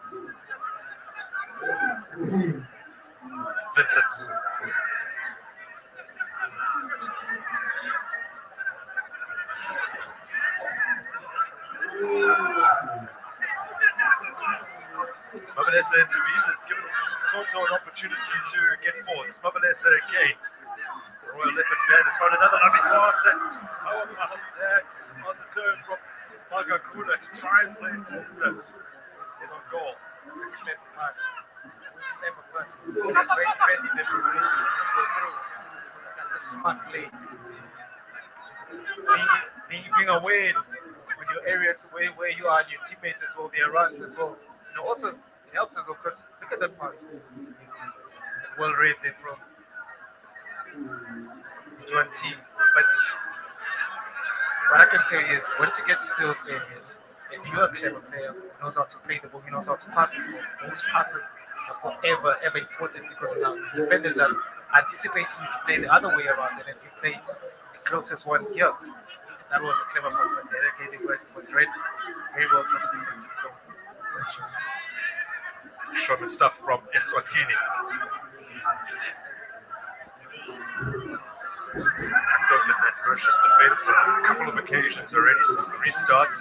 Vincent. Mabalesa intervenes, has given Tonto an opportunity to get forward. It's Mabalesa again. The Royal Leopards man has found another lovely pass and that's on the turn from Magakula to try and play it closer. He's on goal. Clever pass. Clever pass. Very friendly the preparations to go through. That's a smart play. Being aware when your areas where you are and your teammates as well, their runs as well. Also it helps as well because look at that pass. Well read there from one team. But what I can tell you is once you get to those areas, if you're a clever player who knows how to play the ball, who knows how to pass the ball, those passes are forever ever important because now the defenders are anticipating you to play the other way around and if you play the closest one here. That was a clever pass, but the other game was read very well from the defense. Shot and stuff from Eswatini. Broken that Mauritius defense on a couple of occasions already since the restarts.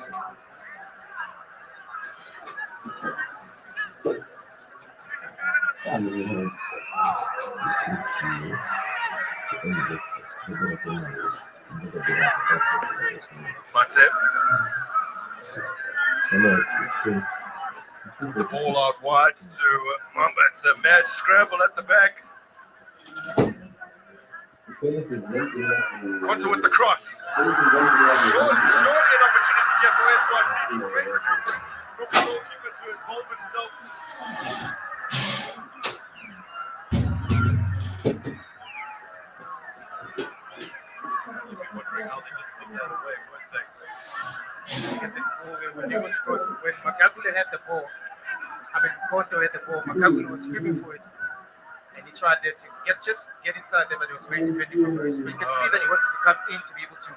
Matep. The ball out wide to Mamba. It's a mad scramble at the back. Conte with the cross. Surely an opportunity here for Eswatini. Great from the goalkeeper to involve himself. Wondering how they just put that away, weren't they? Get this moving when he was crossing. When Makagule had the ball, Conte had the ball, Makagule was screaming for it. And he tried there to get inside there, but he was very defending from Mauritius. But you can see that he wanted to come in to be able to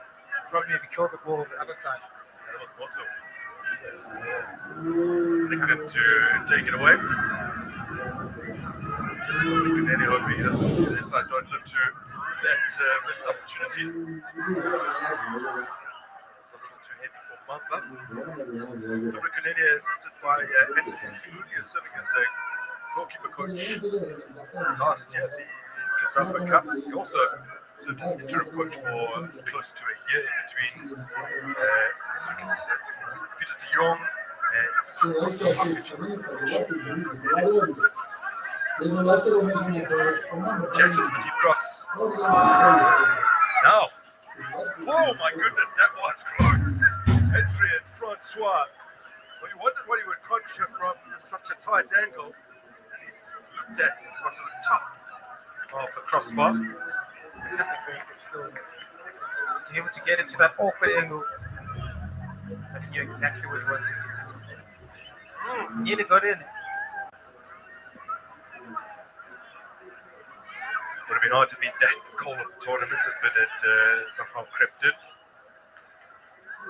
probably maybe kill the ball on the other side. That was Moto. They couldn't take it away. Any hoping that this side don't look to that missed opportunity. It's a little too heavy for Mamba. Kunene assisted by Anthony Kuludia serving as a goalkeeper coach last year at the COSAFA Cup. He also served as interim coach for close to a year in between Peter de Jong and Jackson with the deep cross. Now, oh my goodness, that was close. Entry and Francois. Well, you wondered what he would conjure from such a tight angle. And he's looked at onto the top of the crossbar. That's a great skill. To be able to get into that awkward angle, I knew exactly what he wanted. Nearly got in. Would have been hard to beat that call of the tournament if it had somehow crept in.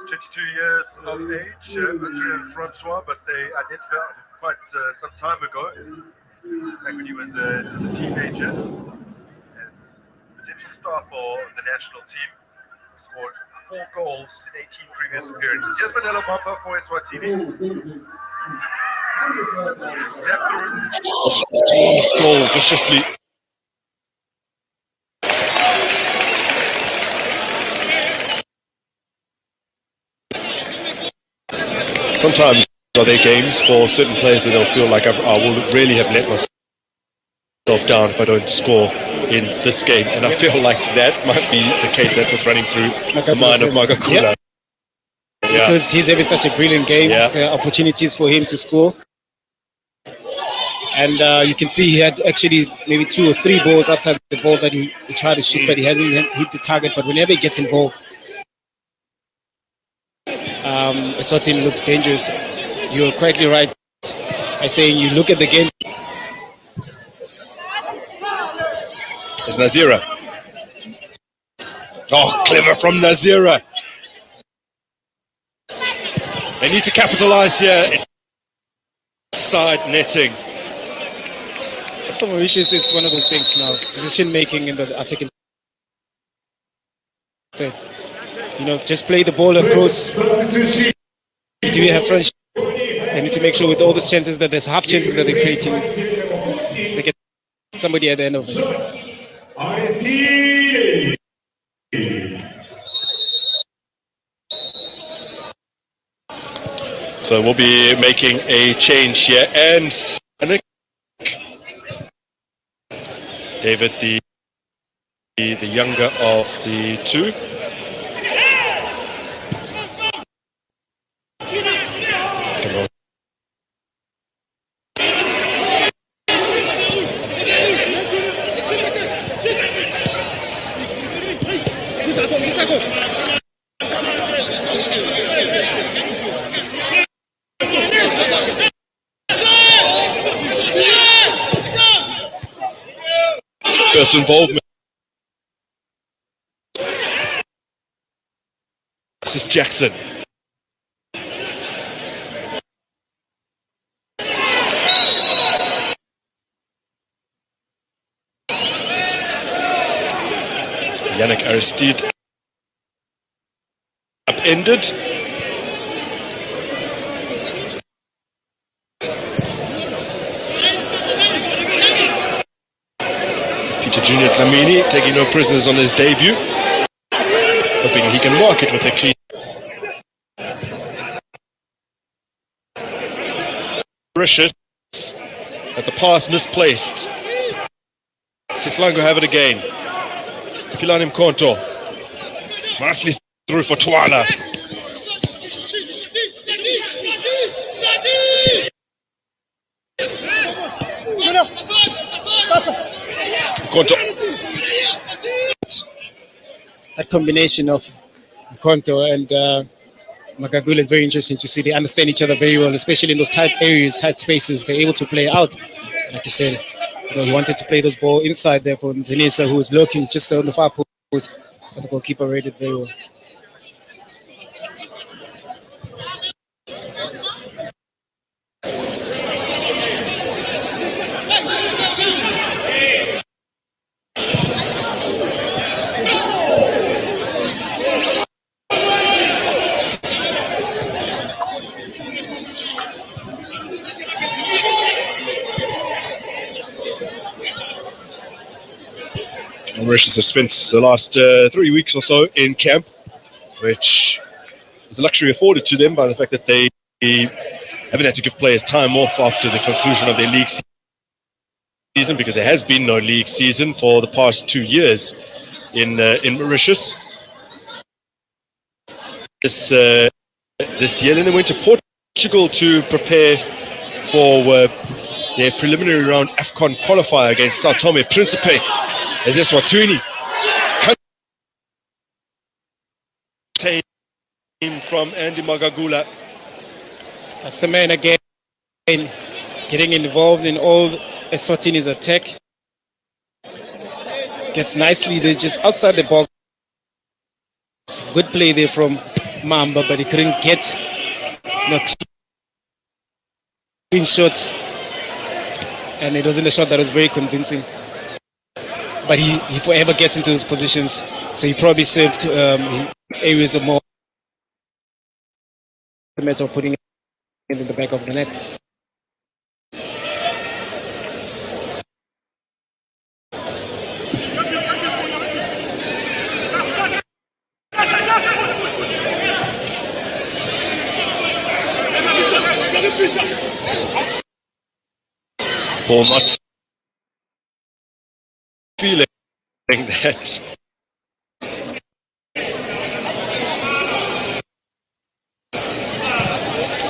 He's 22 years of age, Adrien Francois, but they identified him quite some time ago, back when he was just a teenager, as potential star for the national team. Scored 4 goals in 18 previous appearances. Here's Manelo Mamba for Eswatini. Goal viciously. Sometimes are there games for certain players where they'll feel like I will really have let myself down if I don't score in this game, and I feel like that might be the case. That's what's running through the mind of Magagula. Yep. Yeah. Because he's having such a brilliant game. Yeah. There are opportunities for him to score. And you can see he had actually maybe 2 or 3 balls outside the ball that he tried to shoot, but he hasn't hit the target. But whenever he gets involved, Eswatini looks dangerous. You're correctly right by saying you look at the game. It's Nazira. Oh, clever from Nazira. They need to capitalize here. Side netting. For Mauritius, it's one of those things now. Decision making in the attacking. You know, just play the ball across. Do you have French? They need to make sure with all these chances that there's half chances that they're creating, they get somebody at the end of it. So we'll be making a change here, and David, the younger of the two. First involvement. This is Jackson. Yannick Aristide upended. Peter Junior Dlamini taking no prisoners on his debut, hoping he can mark it with a clean. Mauritius, at the pass misplaced. Sihlangu have it again. Pilani Mkonto. Nicely through for Twala. Mkonto. That combination of Mkonto and Magagula is very interesting to see. They understand each other very well, especially in those tight areas, tight spaces. They're able to play out. Like you said, you know, he wanted to play those ball inside there for Zenisa, who was looking just on the far post, but the goalkeeper read it very well. Mauritius have spent the last 3 weeks or so in camp, which is a luxury afforded to them by the fact that they haven't had to give players time off after the conclusion of their league season, because there has been no league season for the past 2 years in Mauritius. This year, then they went to Portugal to prepare for their preliminary round AFCON qualifier against Sao Tome Principe. As Eswatini came from Andy Magagula. That's the man again, getting involved in all Eswatini's attack. Gets nicely, they're just outside the box. It's a good play there from Mamba, but he couldn't get not clean shot. And it wasn't a shot that was very convincing. But he forever gets into those positions, so he probably served areas of more the matter of putting it in the back of the net. for not feeling that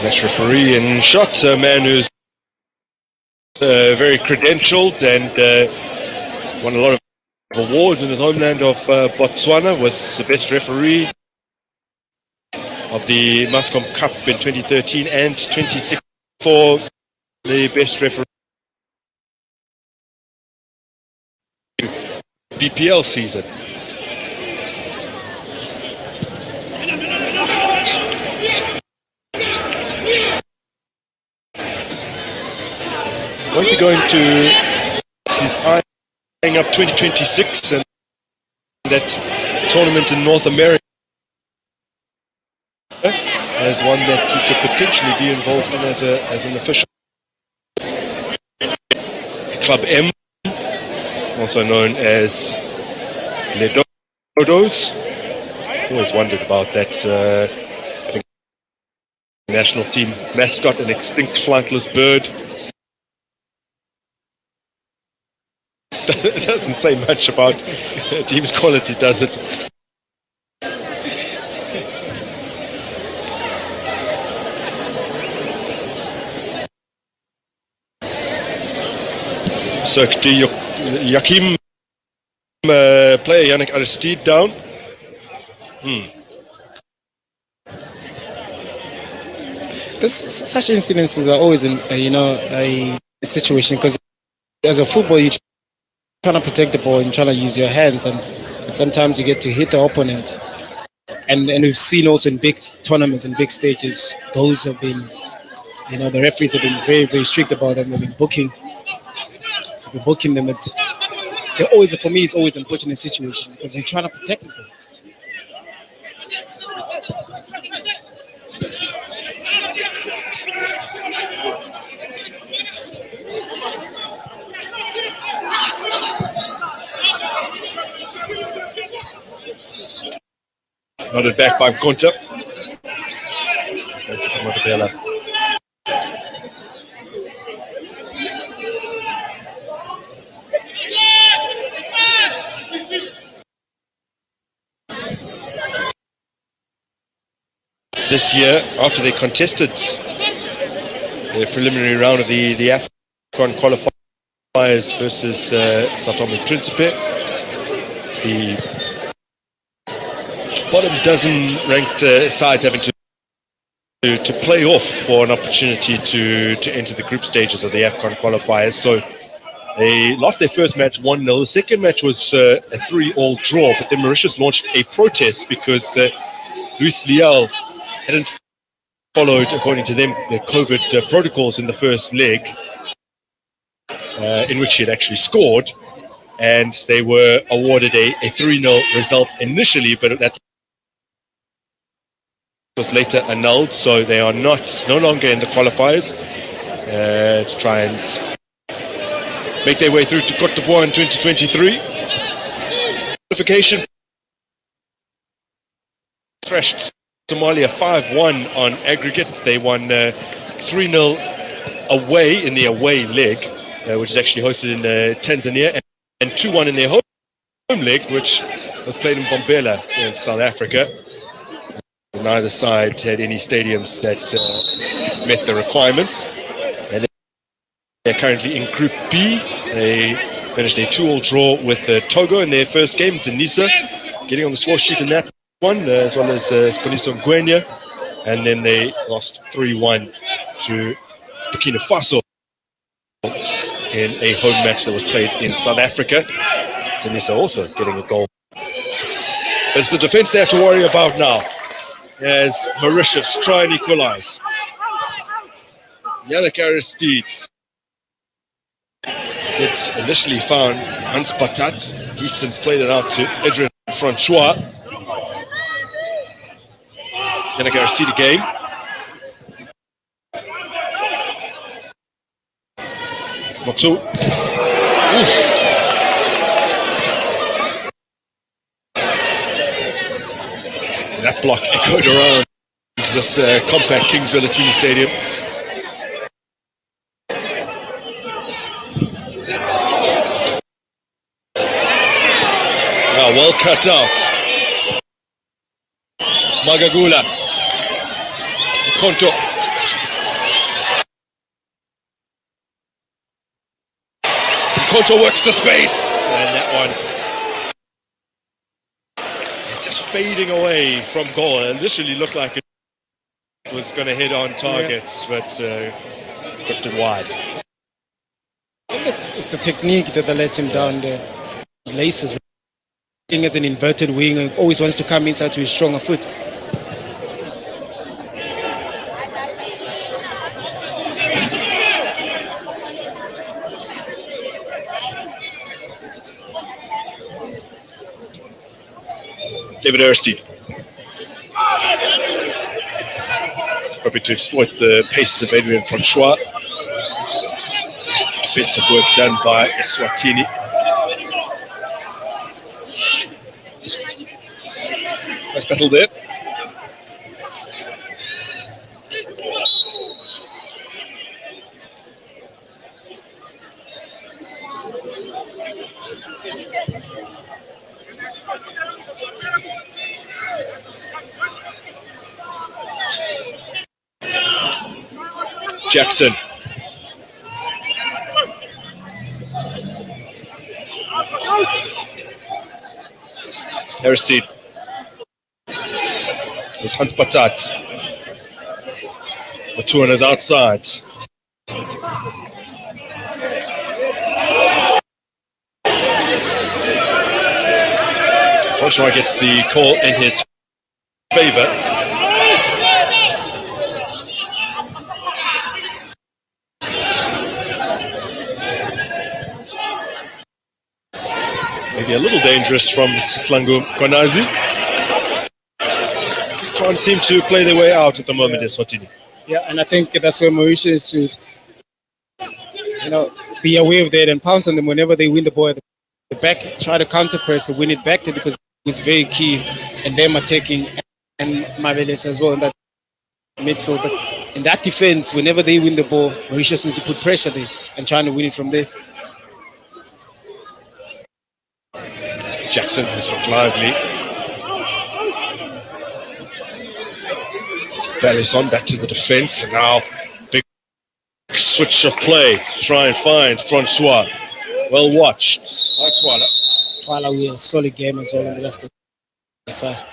match referee and shot, a man who's very credentialed and won a lot of awards in his homeland of Botswana, was the best referee of the Mascom Cup in 2013 and 2016 for the best referee BPL season. Won't be going to, he's eyeing up 2026 and that tournament in North America as one that he could potentially be involved in as an official. Club M, also known as Les Dodos. Always wondered about that national team mascot, an extinct flightless bird. It doesn't say much about a team's quality, does it? So the Yakim player Yannick Aristide down. Such incidences are always in a situation, because as a football you're trying to protect the ball and trying to use your hands, and sometimes you get to hit the opponent. And we've seen also in big tournaments and big stages, those have been, the referees have been very, very strict about them. They've been booking them. For me, it's always an unfortunate situation because you're trying to protect them. Nodded back by Mkonta. This year, after they contested the preliminary round of the AFCON qualifiers versus Sao Tome and Principe, the bottom dozen ranked sides having to play off for an opportunity to enter the group stages of the AFCON qualifiers. So they lost their first match 1-0. The second match was a 3-3 draw, but then Mauritius launched a protest because Luis Leal hadn't followed, according to them, the COVID protocols in the first leg, in which he had actually scored, and they were awarded a 3-0 result initially, but that was later annulled, so they are no longer in the qualifiers to try and make their way through to Cote d'Ivoire in 2023. Qualification thrashed Somalia 5-1 on aggregate. They won 3-0 away in the away leg, which is actually hosted in Tanzania, and 2-1 in their home leg, which was played in Bombela in South Africa. Neither side had any stadiums that met the requirements. And they're currently in Group B. They finished a 2-2 draw with Togo in their first game. It's Nisa getting on the score sheet in that one, as well as Spaniso Ngwenya. And then they lost 3-1 to Burkina Faso in a home match that was played in South Africa. Nisa also getting a goal. But it's the defense they have to worry about now, as Mauritius try and equalize. Yannick Aristide that initially found Hans Patat. He's since played it out to Adrien Francois. Yannick Aristide again. Motsu. That block echoed around to this compact Kings Eswatini Stadium. well cut out. Magagula. Konto. Konto works the space. And that one just fading away from goal. It literally looked like it was going to hit on targets, but drifted wide. I think it's the technique that lets him down there. His laces. Being as an inverted winger, always wants to come inside to his stronger foot. David Aristide. Hoping to exploit the pace of Adrian Francois. Defensive work done by Eswatini. Nice battle there. Jackson. Aristide. This is Hans Batat. The two on his outside. Francois gets the call in his favor. Maybe a little dangerous from Slangu Konazi. Just can't seem to play their way out at the moment, Eswatini. Yeah, and I think that's where Mauritius should, be aware of that and pounce on them whenever they win the ball at the back. Try to counter press and win it back there, because it's very key. And them attacking and Maveles as well in that midfield. But in that defense, whenever they win the ball, Mauritius need to put pressure there and trying to win it from there. Jackson has looked lively. Vallis on back to the defense, and now big switch of play to try and find Francois. Well watched by Twala. Twala with a solid game as well on the left side.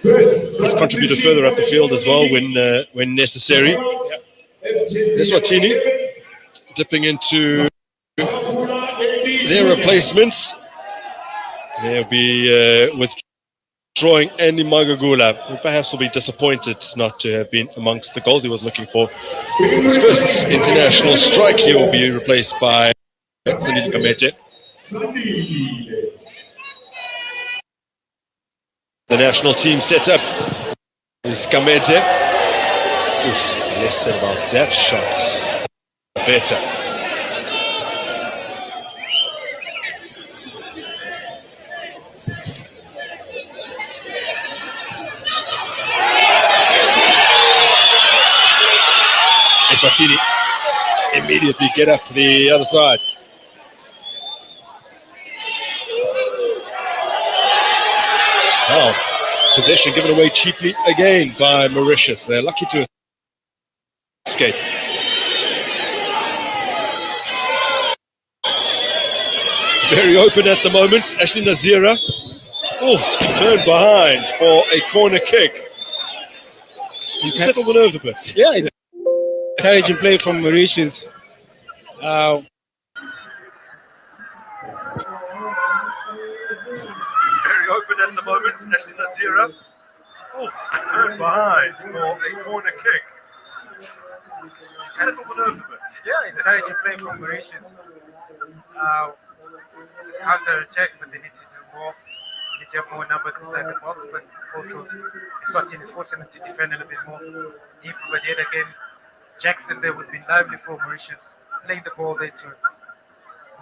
He's contributed further up the field as well when necessary. Eswatini dipping into their replacements. They'll be withdrawing Andy Magagula, who perhaps will be disappointed not to have been amongst the goals he was looking for. His first international strike, he will be replaced by Sandile Kamete. The national team set up is Kamete. Less said about that shot. Better. Eswatini immediately get up the other side. Oh, possession given away cheaply again by Mauritius. They're lucky to escape. It's very open at the moment. Ashley Nazira. Oh, turned behind for a corner kick. He settled the nerves a bit. Yeah, encouraging play from Mauritius. Very open at the moment. Ashley Nazira. Oh, turned behind for a corner kick. Settled the nerves a bit. Yeah, encouraging play from Mauritius. It's counter-attack, but they need to do more. They need to have more numbers inside the box, but also Eswatini is forcing them to defend a little bit more deeper. But yet again, Jackson there was been lively for Mauritius, playing the ball there to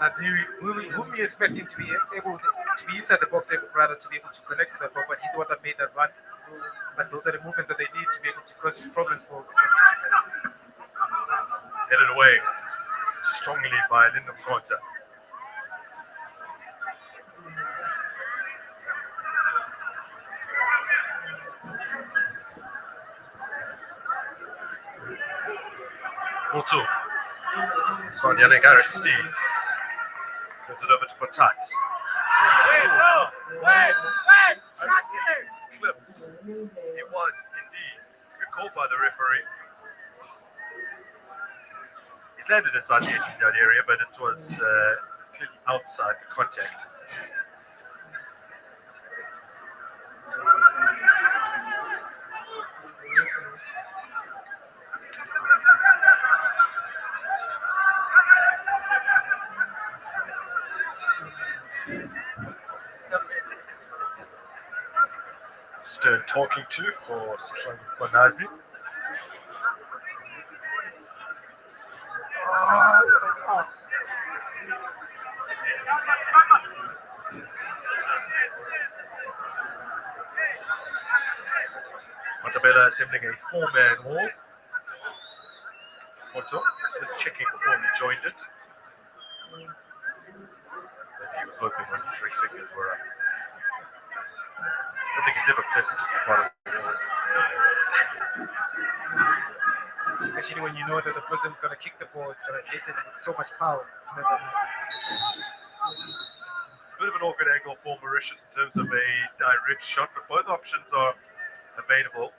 Naziri, whom we expecting to be able to be inside the box, rather to be able to connect with the ball, but he's the one that made that run. But those are the movements that they need to be able to cause problems for Eswatini. Headed away strongly by Lyndon Conta. on Yannick Aristide. Turns it over to Patat. Aristide clips. It was indeed. Good call by the referee. He's landed inside the 18-yard area, but it was clearly outside the contact. Stern talking to for Sishan Kwanazi. Matabela assembling a four-man wall. Otto just checking before he joined it. Maybe he was hoping when the three fingers were up. I don't think it's ever pleasant to be part of the wall. Especially when you know that the person's going to kick the ball, it's going to hit it with so much power. It's never nice. It's a bit of an awkward angle for Mauritius in terms of a direct shot, but both options are available.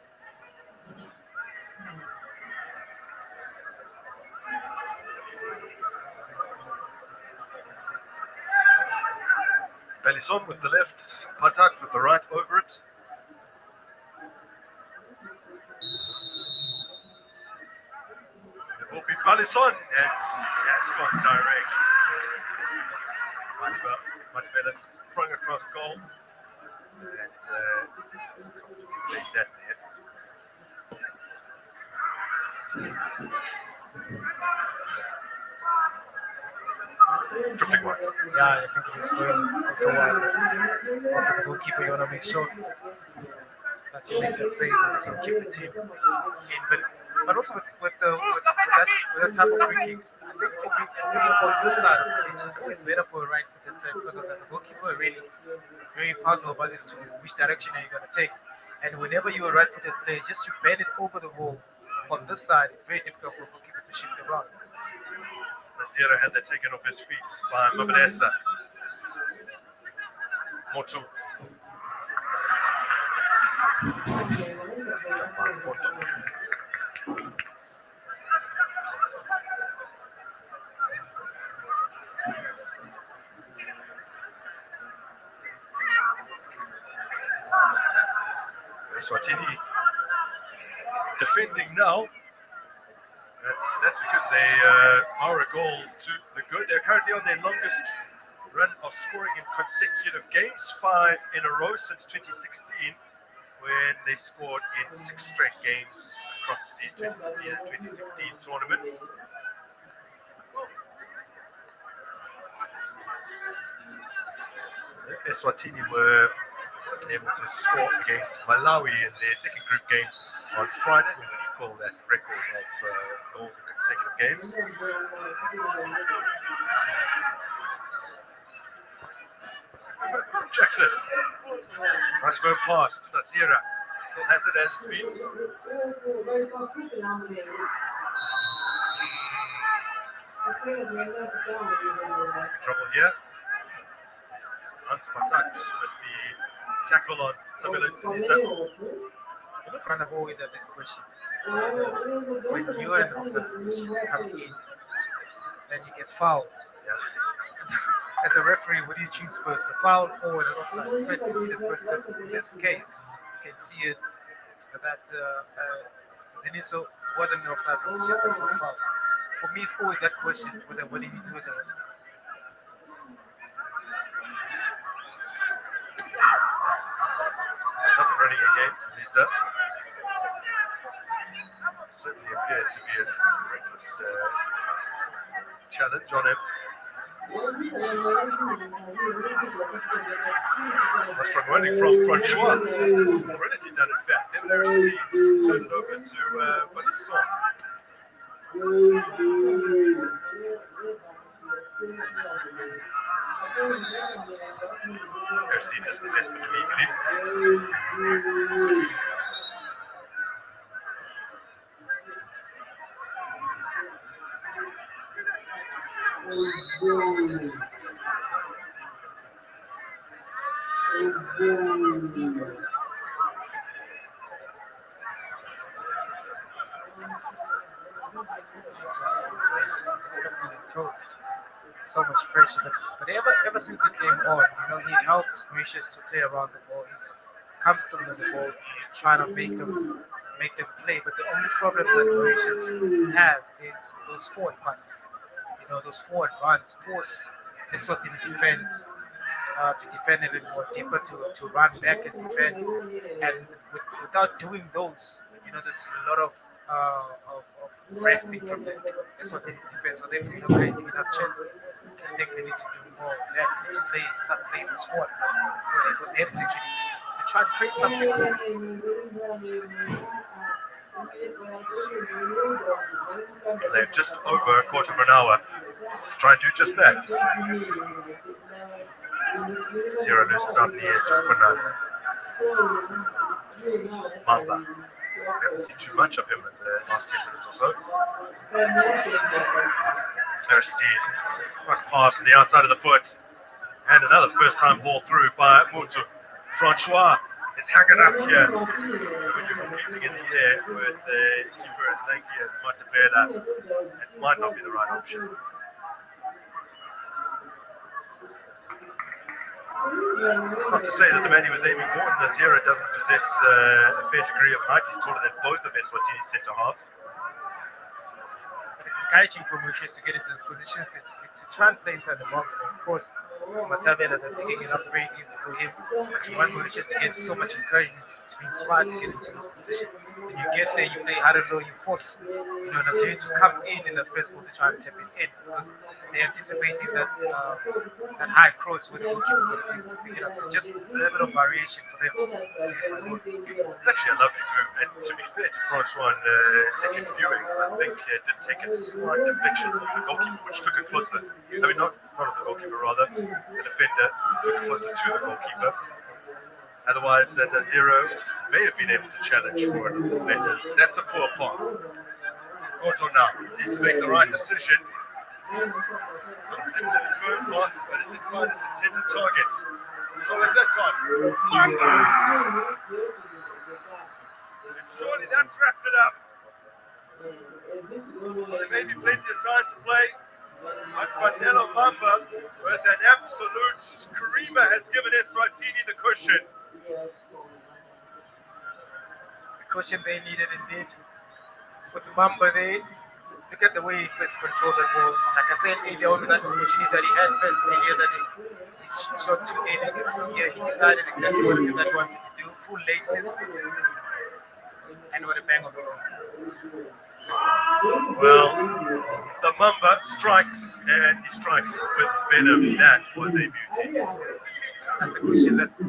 Balison with the left, Patak with the right over it. It will be Balison, and he has gone direct. Much better sprung across goal, and played that there. Tripping one. Yeah, I think he's going also wide. Also, the goalkeeper, you want to make sure that you make that save and also keep the team in. But also with that type of free kicks, I think for me on this side of the pitch, it's always better for a right-footed player because of that. The goalkeeper really very puzzled about this to which direction are you going to take. And whenever you're a right-footed player, just you bend it over the wall on this side, it's very difficult for a goalkeeper to shift around. Sierra had that taken off his feet by Mabanesa. Motu. Eswatini defending now. That's because they are a goal to the good. They're currently on their longest run of scoring in consecutive games, 5 in a row since 2016, when they scored in 6 straight games across the 2015 and 2016 tournaments. Eswatini were able to score against Malawi in their second group game on Friday. We will call that record of goals in consecutive games. Jackson. Nice going pass to Nasira. Still has it as speeds. Trouble here. Hans Patak with the tackle on Sabila Nisa. You kind of always have this question. When you're in the offside position, you come in, then you get fouled. Yeah. As a referee, what do you choose first, a foul or an offside? First, you see the first person. In this case, you can see it that Deniso wasn't in the offside position, but was foul. For me, it's always that question: whether what did he do as a referee? Nothing running against Lisa. Certainly appeared to be a reckless challenge on him. That's from running from Francois. Brilliantly done in fact. Then Aristide turned it over to Balison. Aristide dispossessed but illegally. It's definitely tough. So much pressure. But ever since he came on, he helps Mauritius to play around the ball. He's comfortable with the ball, trying to make them play. But the only problem that Mauritius have is those forward passes. Those forward runs force Eswatini defense to defend a little more deeper, to run back and defend. And without doing those, there's a lot of resting from the Eswatini defense. So they're not creating enough chances. I think they need to do more. They need to start playing the squad passes. For them to actually to try to create something. They've just over a quarter of an hour to try and do just that. Zero loses out in the air to Kunas. Mamba. Haven't seen too much of him in the last 10 minutes or so. Aristide. First pass on the outside of the foot. And another first time ball through by Mutu. Francois is hanging up here. When you're competing in the air with the keeper as lanky as Matabela, it might not be the right option. It's not to say that the man he was aiming for in the zero doesn't possess a fair degree of height. He's taller than both of Eswatini's centre halves. But it's encouraging for Mauritius to get into these positions to try and play inside the box. And of course, Matabela, they're picking it up very easy for him. But you want Mauritius to get so much encouragement to be inspired to get into those positions. When you get there, you play hard and low, you force Naziri to come in the first ball to try and tap it in, because they're anticipating that high cross with the goalkeeper going to be able to pick it up. So just a little bit of variation for them. It's actually a lovely move, and to be fair to Francois in second viewing, I think it did take a slight deflection from the goalkeeper, which took it closer. I mean, not of the goalkeeper, rather, the defender took it closer to the goalkeeper. Otherwise, Naziro may have been able to challenge for it better. That's a poor pass. Koto now needs to make the right decision. Not a firm pass, but it did find its intended target. So is that gone? And surely that's wrapped it up. There may be plenty of time to play. But Vanello Mamba, with an absolute screamer, has given Eswatini the cushion. The cushion they needed indeed. With Mamba there, look at the way he first controlled the ball. Like I said earlier on, that opportunity that he had first earlier, that he shot too early. Here he decided exactly what he wanted to do. Full laces and with a bang on the ball. Well, the Mamba strikes, and he strikes with venom. That was a beauty. That's the cushion that he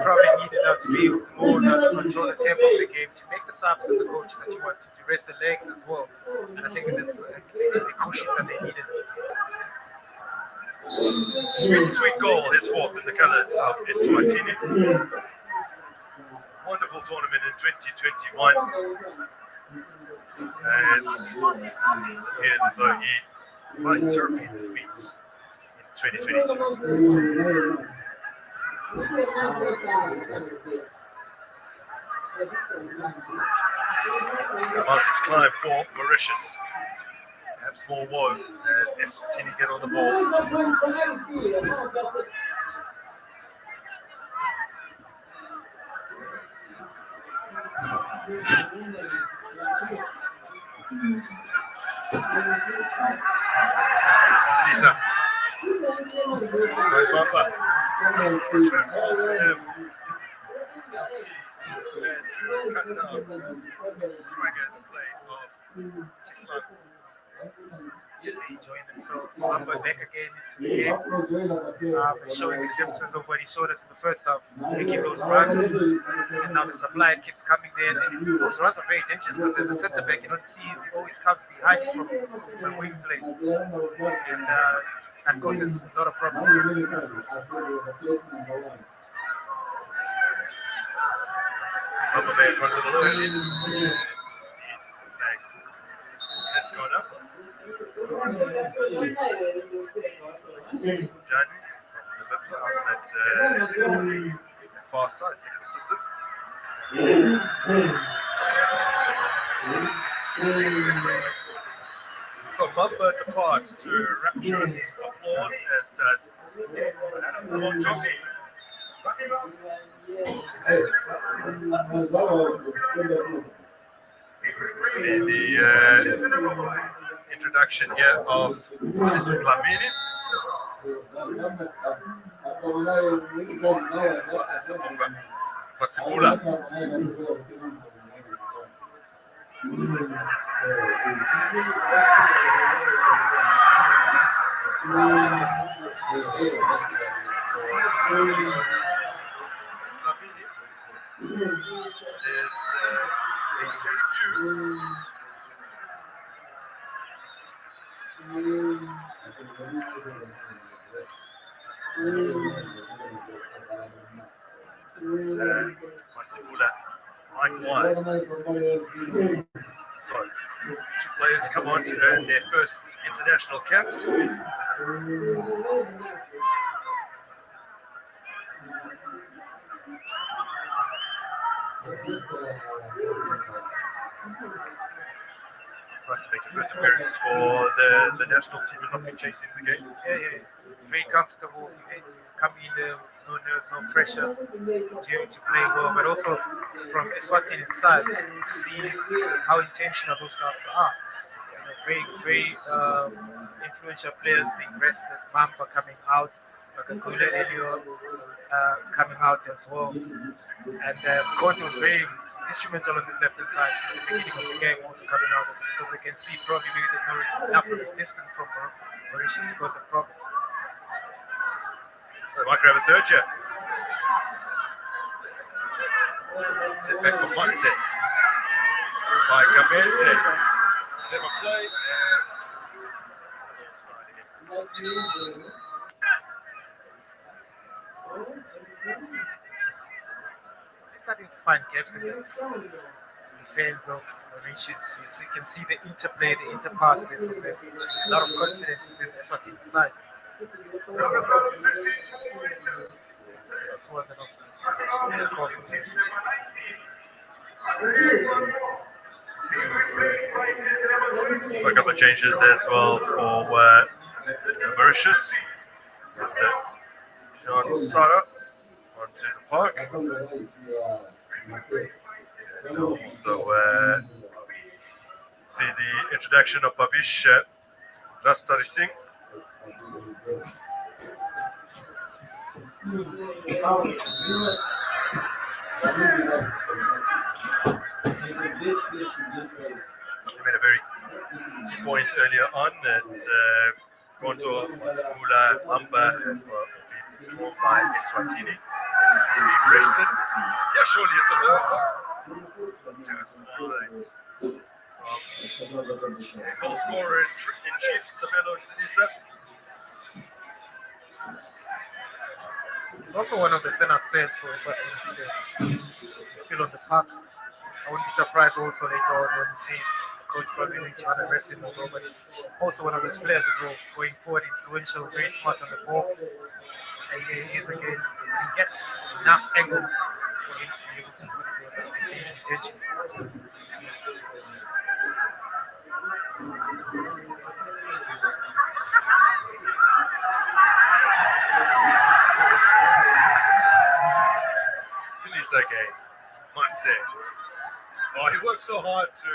probably needed now to be more to control the tempo of the game, to make the subs and the coach that you want to rest the legs as well. And I think this is the cushion that they needed. Sweet goal, his fourth in the colours of Eswatini. Wonderful tournament in 2021. And here's as though he won European defeats in 2022. The mountains climb for Mauritius. Have small woe as Eswatini get on the ball. Lisa. Right, Papa. Enjoying themselves. Mamba back again into the game. Showing the glimpses of what he showed us in the first half, making those runs. And now the supply keeps coming there. And those runs are very dangerous because as a centre back, you don't see he always comes behind from wing play. And that causes a lot of problems. Mamba may have run a little early. Let's go up. Johnny from Namibia on that far side, second assistant. So Mamba departs to rapturous applause, as does Montosi. See the introduction here of Mr. Glamini. Patibula. Matibula, likewise. So, two players come on to earn their first international caps. Must make a first appearance for the national team and not be chasing the game. Yeah. Very comfortable. Come in there, no nerves, no pressure to play well. But also from Eswatini's side, to see how intentional those subs are. Very influential players being rested. Mamba coming out, Magagula Elio coming out as well. And Koto was very instrumental on the left-hand side since the beginning of the game, also coming out because we can see probably maybe there's not enough resistance from Mauritius to cause the problem. They might grab a third here. Set back for Monte. By Gamense. Set a play and Starting to find gaps in the defense of Mauritius. You can see the interplay, the interpass there from them. A lot of confidence within the Eswatini side. This was an offside. a couple of changes as well for Mauritius. John Sara onto the park. Also see the introduction of Babish Rastari Singh. He made a very key point earlier on that Konto, Mula, Mamba being drawn by Eswatini. Being rested. Yeah, surely it's the goal scorer in chief, Sabelo Sinisa. Also one of the stand-up players for Eswatini today. He's still on the park. I wouldn't be surprised also later on when we see Coach probably trying to rest him as well, but he's also one of his players as well, going forward, influential, very smart on the ball. And he is again, he can get enough angle for him to be able to put it there, but you can see his intention. Again, Monte. Oh, he worked so hard to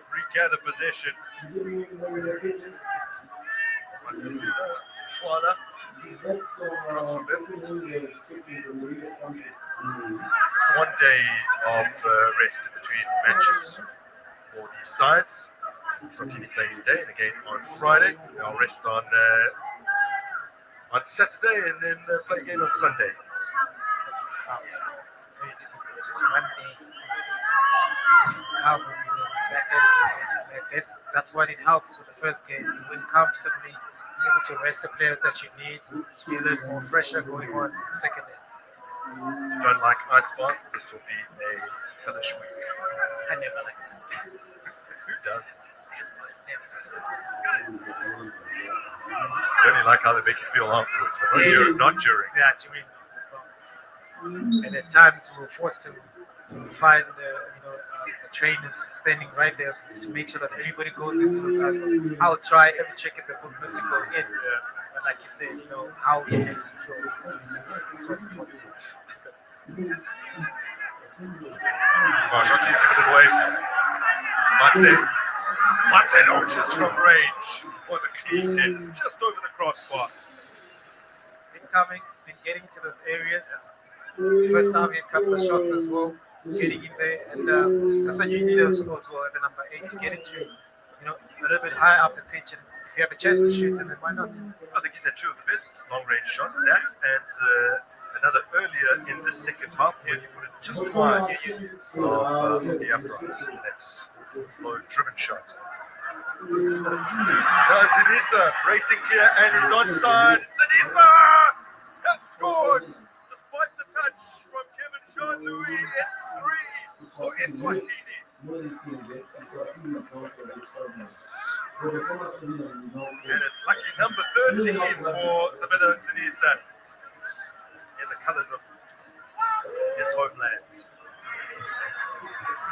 regather possession. Swala. One day of rest in between matches for these sides. Eswatini playing today and again on Friday. They'll rest on Saturday and then play again on Sunday. Just one day. That's what it helps with the first game. You win comfortably, you're able to rest the players that you need, feel a little more pressure going on in the second day. You don't like ice bath? This will be a hellish week. I never like that. Who does? You only like how they make you feel afterwards, but not during. Yeah, during. And at times we were forced to find the trainers standing right there to make sure that everybody goes into the cycle. I'll try every trick in the book not to go in. But like you said, how it makes you feel. That's what important. Roxy's given it away. Mate launches from range for the clean hit, just over the crossbar. Been coming, been getting to those areas. First time he had a couple of shots as well, getting in there, and that's what you need as well as a number 8 to get into, a little bit high up the pitch, and if you have a chance to shoot, then why not? I think he's had two of the best long-range shots, that and another earlier in the second half. Here he put it just wide of the upright. That's a low-driven shot. Zanisa racing here and he's onside. Zanisa has scored despite the touch from Kevin Jean-Louis. It's 3 for Eswatini. And it's lucky number 13 for Sabelo Zanisa in the colours of his homeland.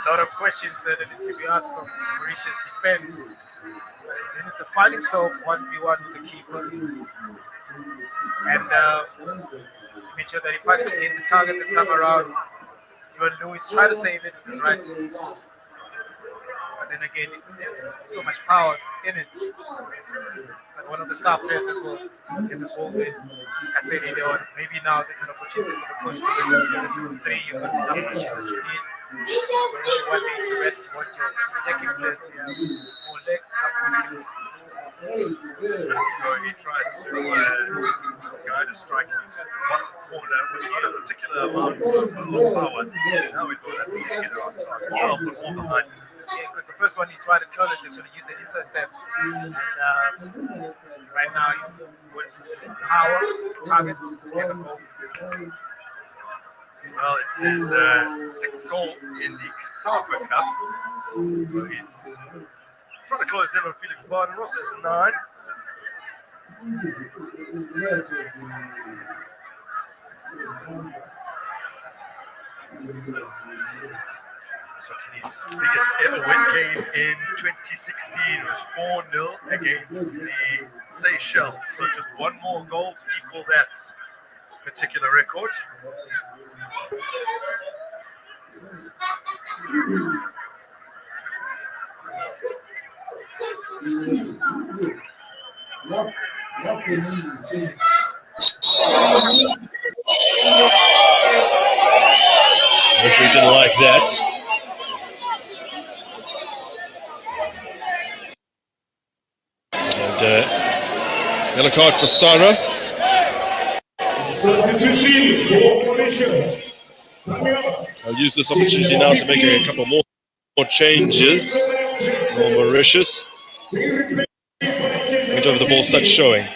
A lot of questions that is to be asked from Mauritius defense. Zanisa finding himself 1v1 with the keeper. And make sure that he punches in the target this time around. Even Lewis tried to save it with his right. But then again, there's so much power in it. But one of the star players as well get the ball in. I said earlier on, maybe now there's an opportunity for the coach to rest 3. You've got enough position that you need. When you want to rest, you want your attacking players to have more legs, half So he tried to guide a strike into the bottom corner, which had a particular amount of power. Now we thought that we could get it on target. Well, put all behind it. Yeah, because the first one he tried to curl it, he should have used the inside step. And right now, with power, target, get the ball. Well, it's his 6th goal in the COSAFA Cup. So he's trying to close in on Felix Barton. Ross has 9. Eswatini's biggest ever win game in 2016 was 4-0 against the Seychelles. So just one more goal to equal that particular record. If we didn't like that. And yellow card for Sarah. I'll use this opportunity now to make a couple more changes for Mauritius. Which over the ball starts showing.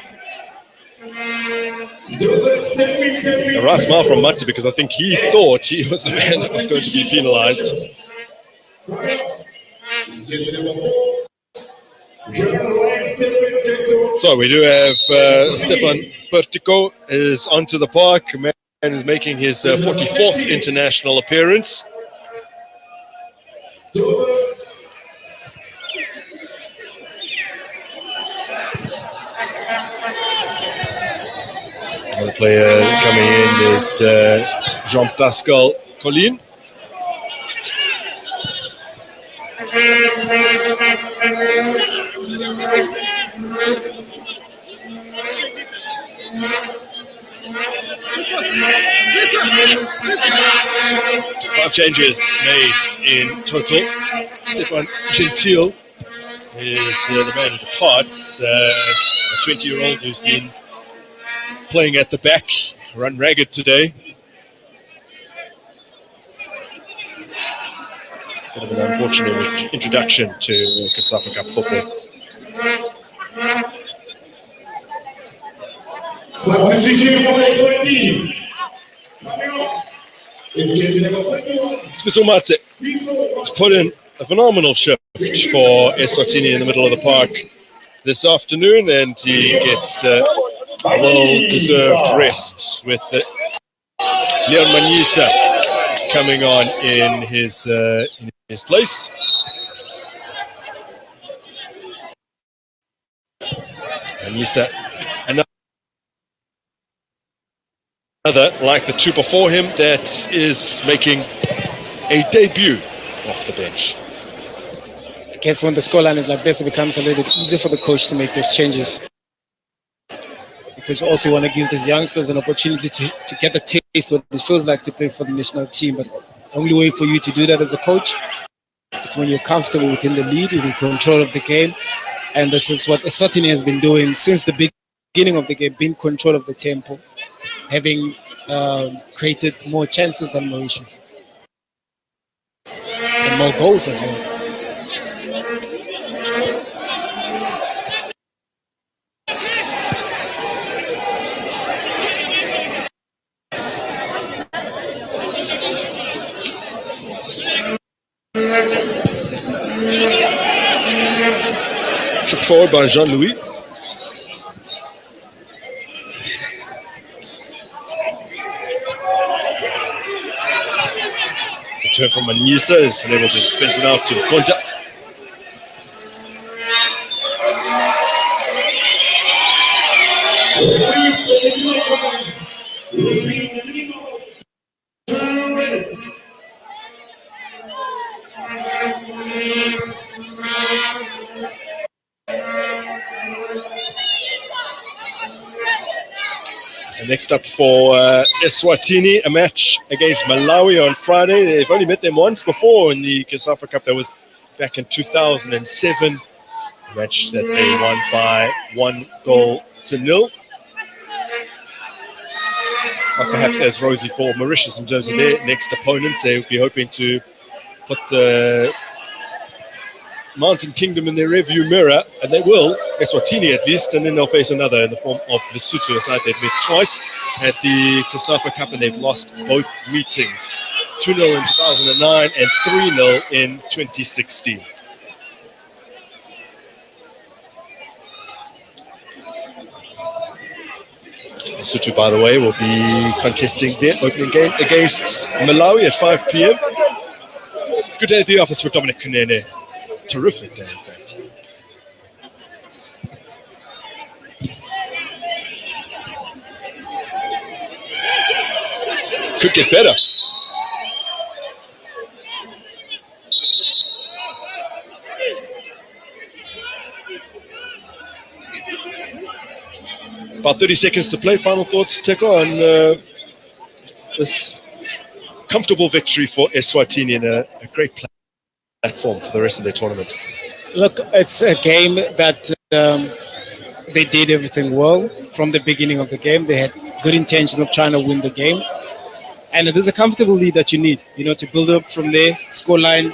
A right smile from Matze because I think he thought he was the man that was going to be penalized. So we do have Stefan Pertico is onto the park. Man is making his 44th international appearance. The player coming in is Jean-Pascal Collin. Five changes made in total. Stefan Gentil is the man who departs, a 20-year-old who's been playing at the back, run ragged today. Bit of an unfortunate introduction to COSAFA Cup football. Spisel Matze has put in a phenomenal shift for Eswatini in the middle of the park. this afternoon, and he gets a well-deserved rest with Leon Manyisa coming on in his place. Manyisa, another like the two before him, that is making a debut off the bench. I guess when the scoreline is like this, it becomes a little bit easier for the coach to make those changes. Because you also want to give these youngsters an opportunity to get the taste what it feels like to play for the national team. But the only way for you to do that as a coach, it's when you're comfortable within the lead, in control of the game. And this is what Eswatini has been doing since the beginning of the game, being control of the tempo, having created more chances than Mauritius. And more goals as well. Took forward by Jean-Louis. Return from Manyisa has been able to dispense it out to Konta. And next up for Eswatini, a match against Malawi on Friday. They've only met them once before in the COSAFA Cup. That was back in 2007. A match that they won by 1-0. Not perhaps as rosy for Mauritius in terms of their next opponent. They would be hoping to put the Mountain Kingdom in their rearview mirror, and they will, Eswatini at least, and then they'll face another in the form of Lesotho, a side they've met twice at the COSAFA Cup, and they've lost both meetings, 2-0 in 2009 and 3-0 in 2016. Lesotho, by the way, will be contesting their opening game against Malawi at 5 p.m. Good day at the office for Dominic Kunene. Terrific day, in fact. Could get better. About 30 seconds to play. Final thoughts, Teko, on this comfortable victory for Eswatini and a great platform for the rest of their tournament. Look, it's a game that they did everything well from the beginning of the game. They had good intentions of trying to win the game. And it is a comfortable lead that you need, to build up from there. Scoreline,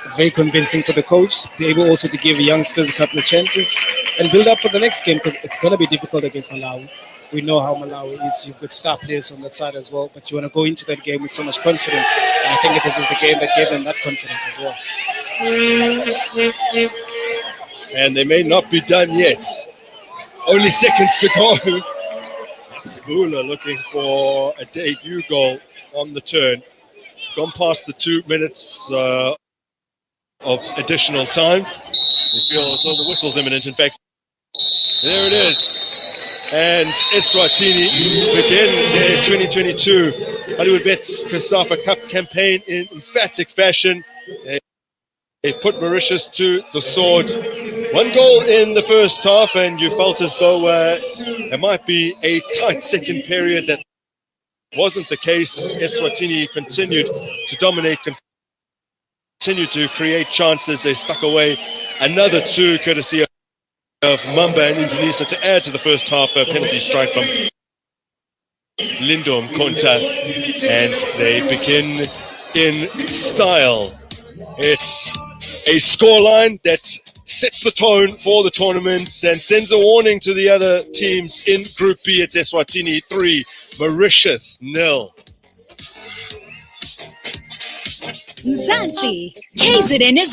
it's very convincing for the coach. Be able also to give youngsters a couple of chances and build up for the next game, because it's going to be difficult against Malawi. We know how Malawi is. You've got star players on that side as well, but you want to go into that game with so much confidence. And I think that this is the game that gave them that confidence as well. And they may not be done yet. Only seconds to go. Bula looking for a debut goal on the turn. Gone past the 2 minutes of additional time. They feel as though the whistle's imminent. In fact, there it is. And Eswatini begin their 2022 Hollywood Bets COSAFA Cup campaign in emphatic fashion. They've put Mauritius to the sword. 1 goal in the first half, and you felt as though there might be a tight second period. That wasn't the case. Eswatini continued to dominate, continued to create chances. They stuck away another 2, courtesy of Mamba and Indonesia, to add to the first half. A penalty strike from Lindom Konta, and they begin in style. It's a scoreline that sets the tone for the tournament and sends a warning to the other teams in Group B. It's Eswatini 3, Mauritius 0. Mzansi, KZN is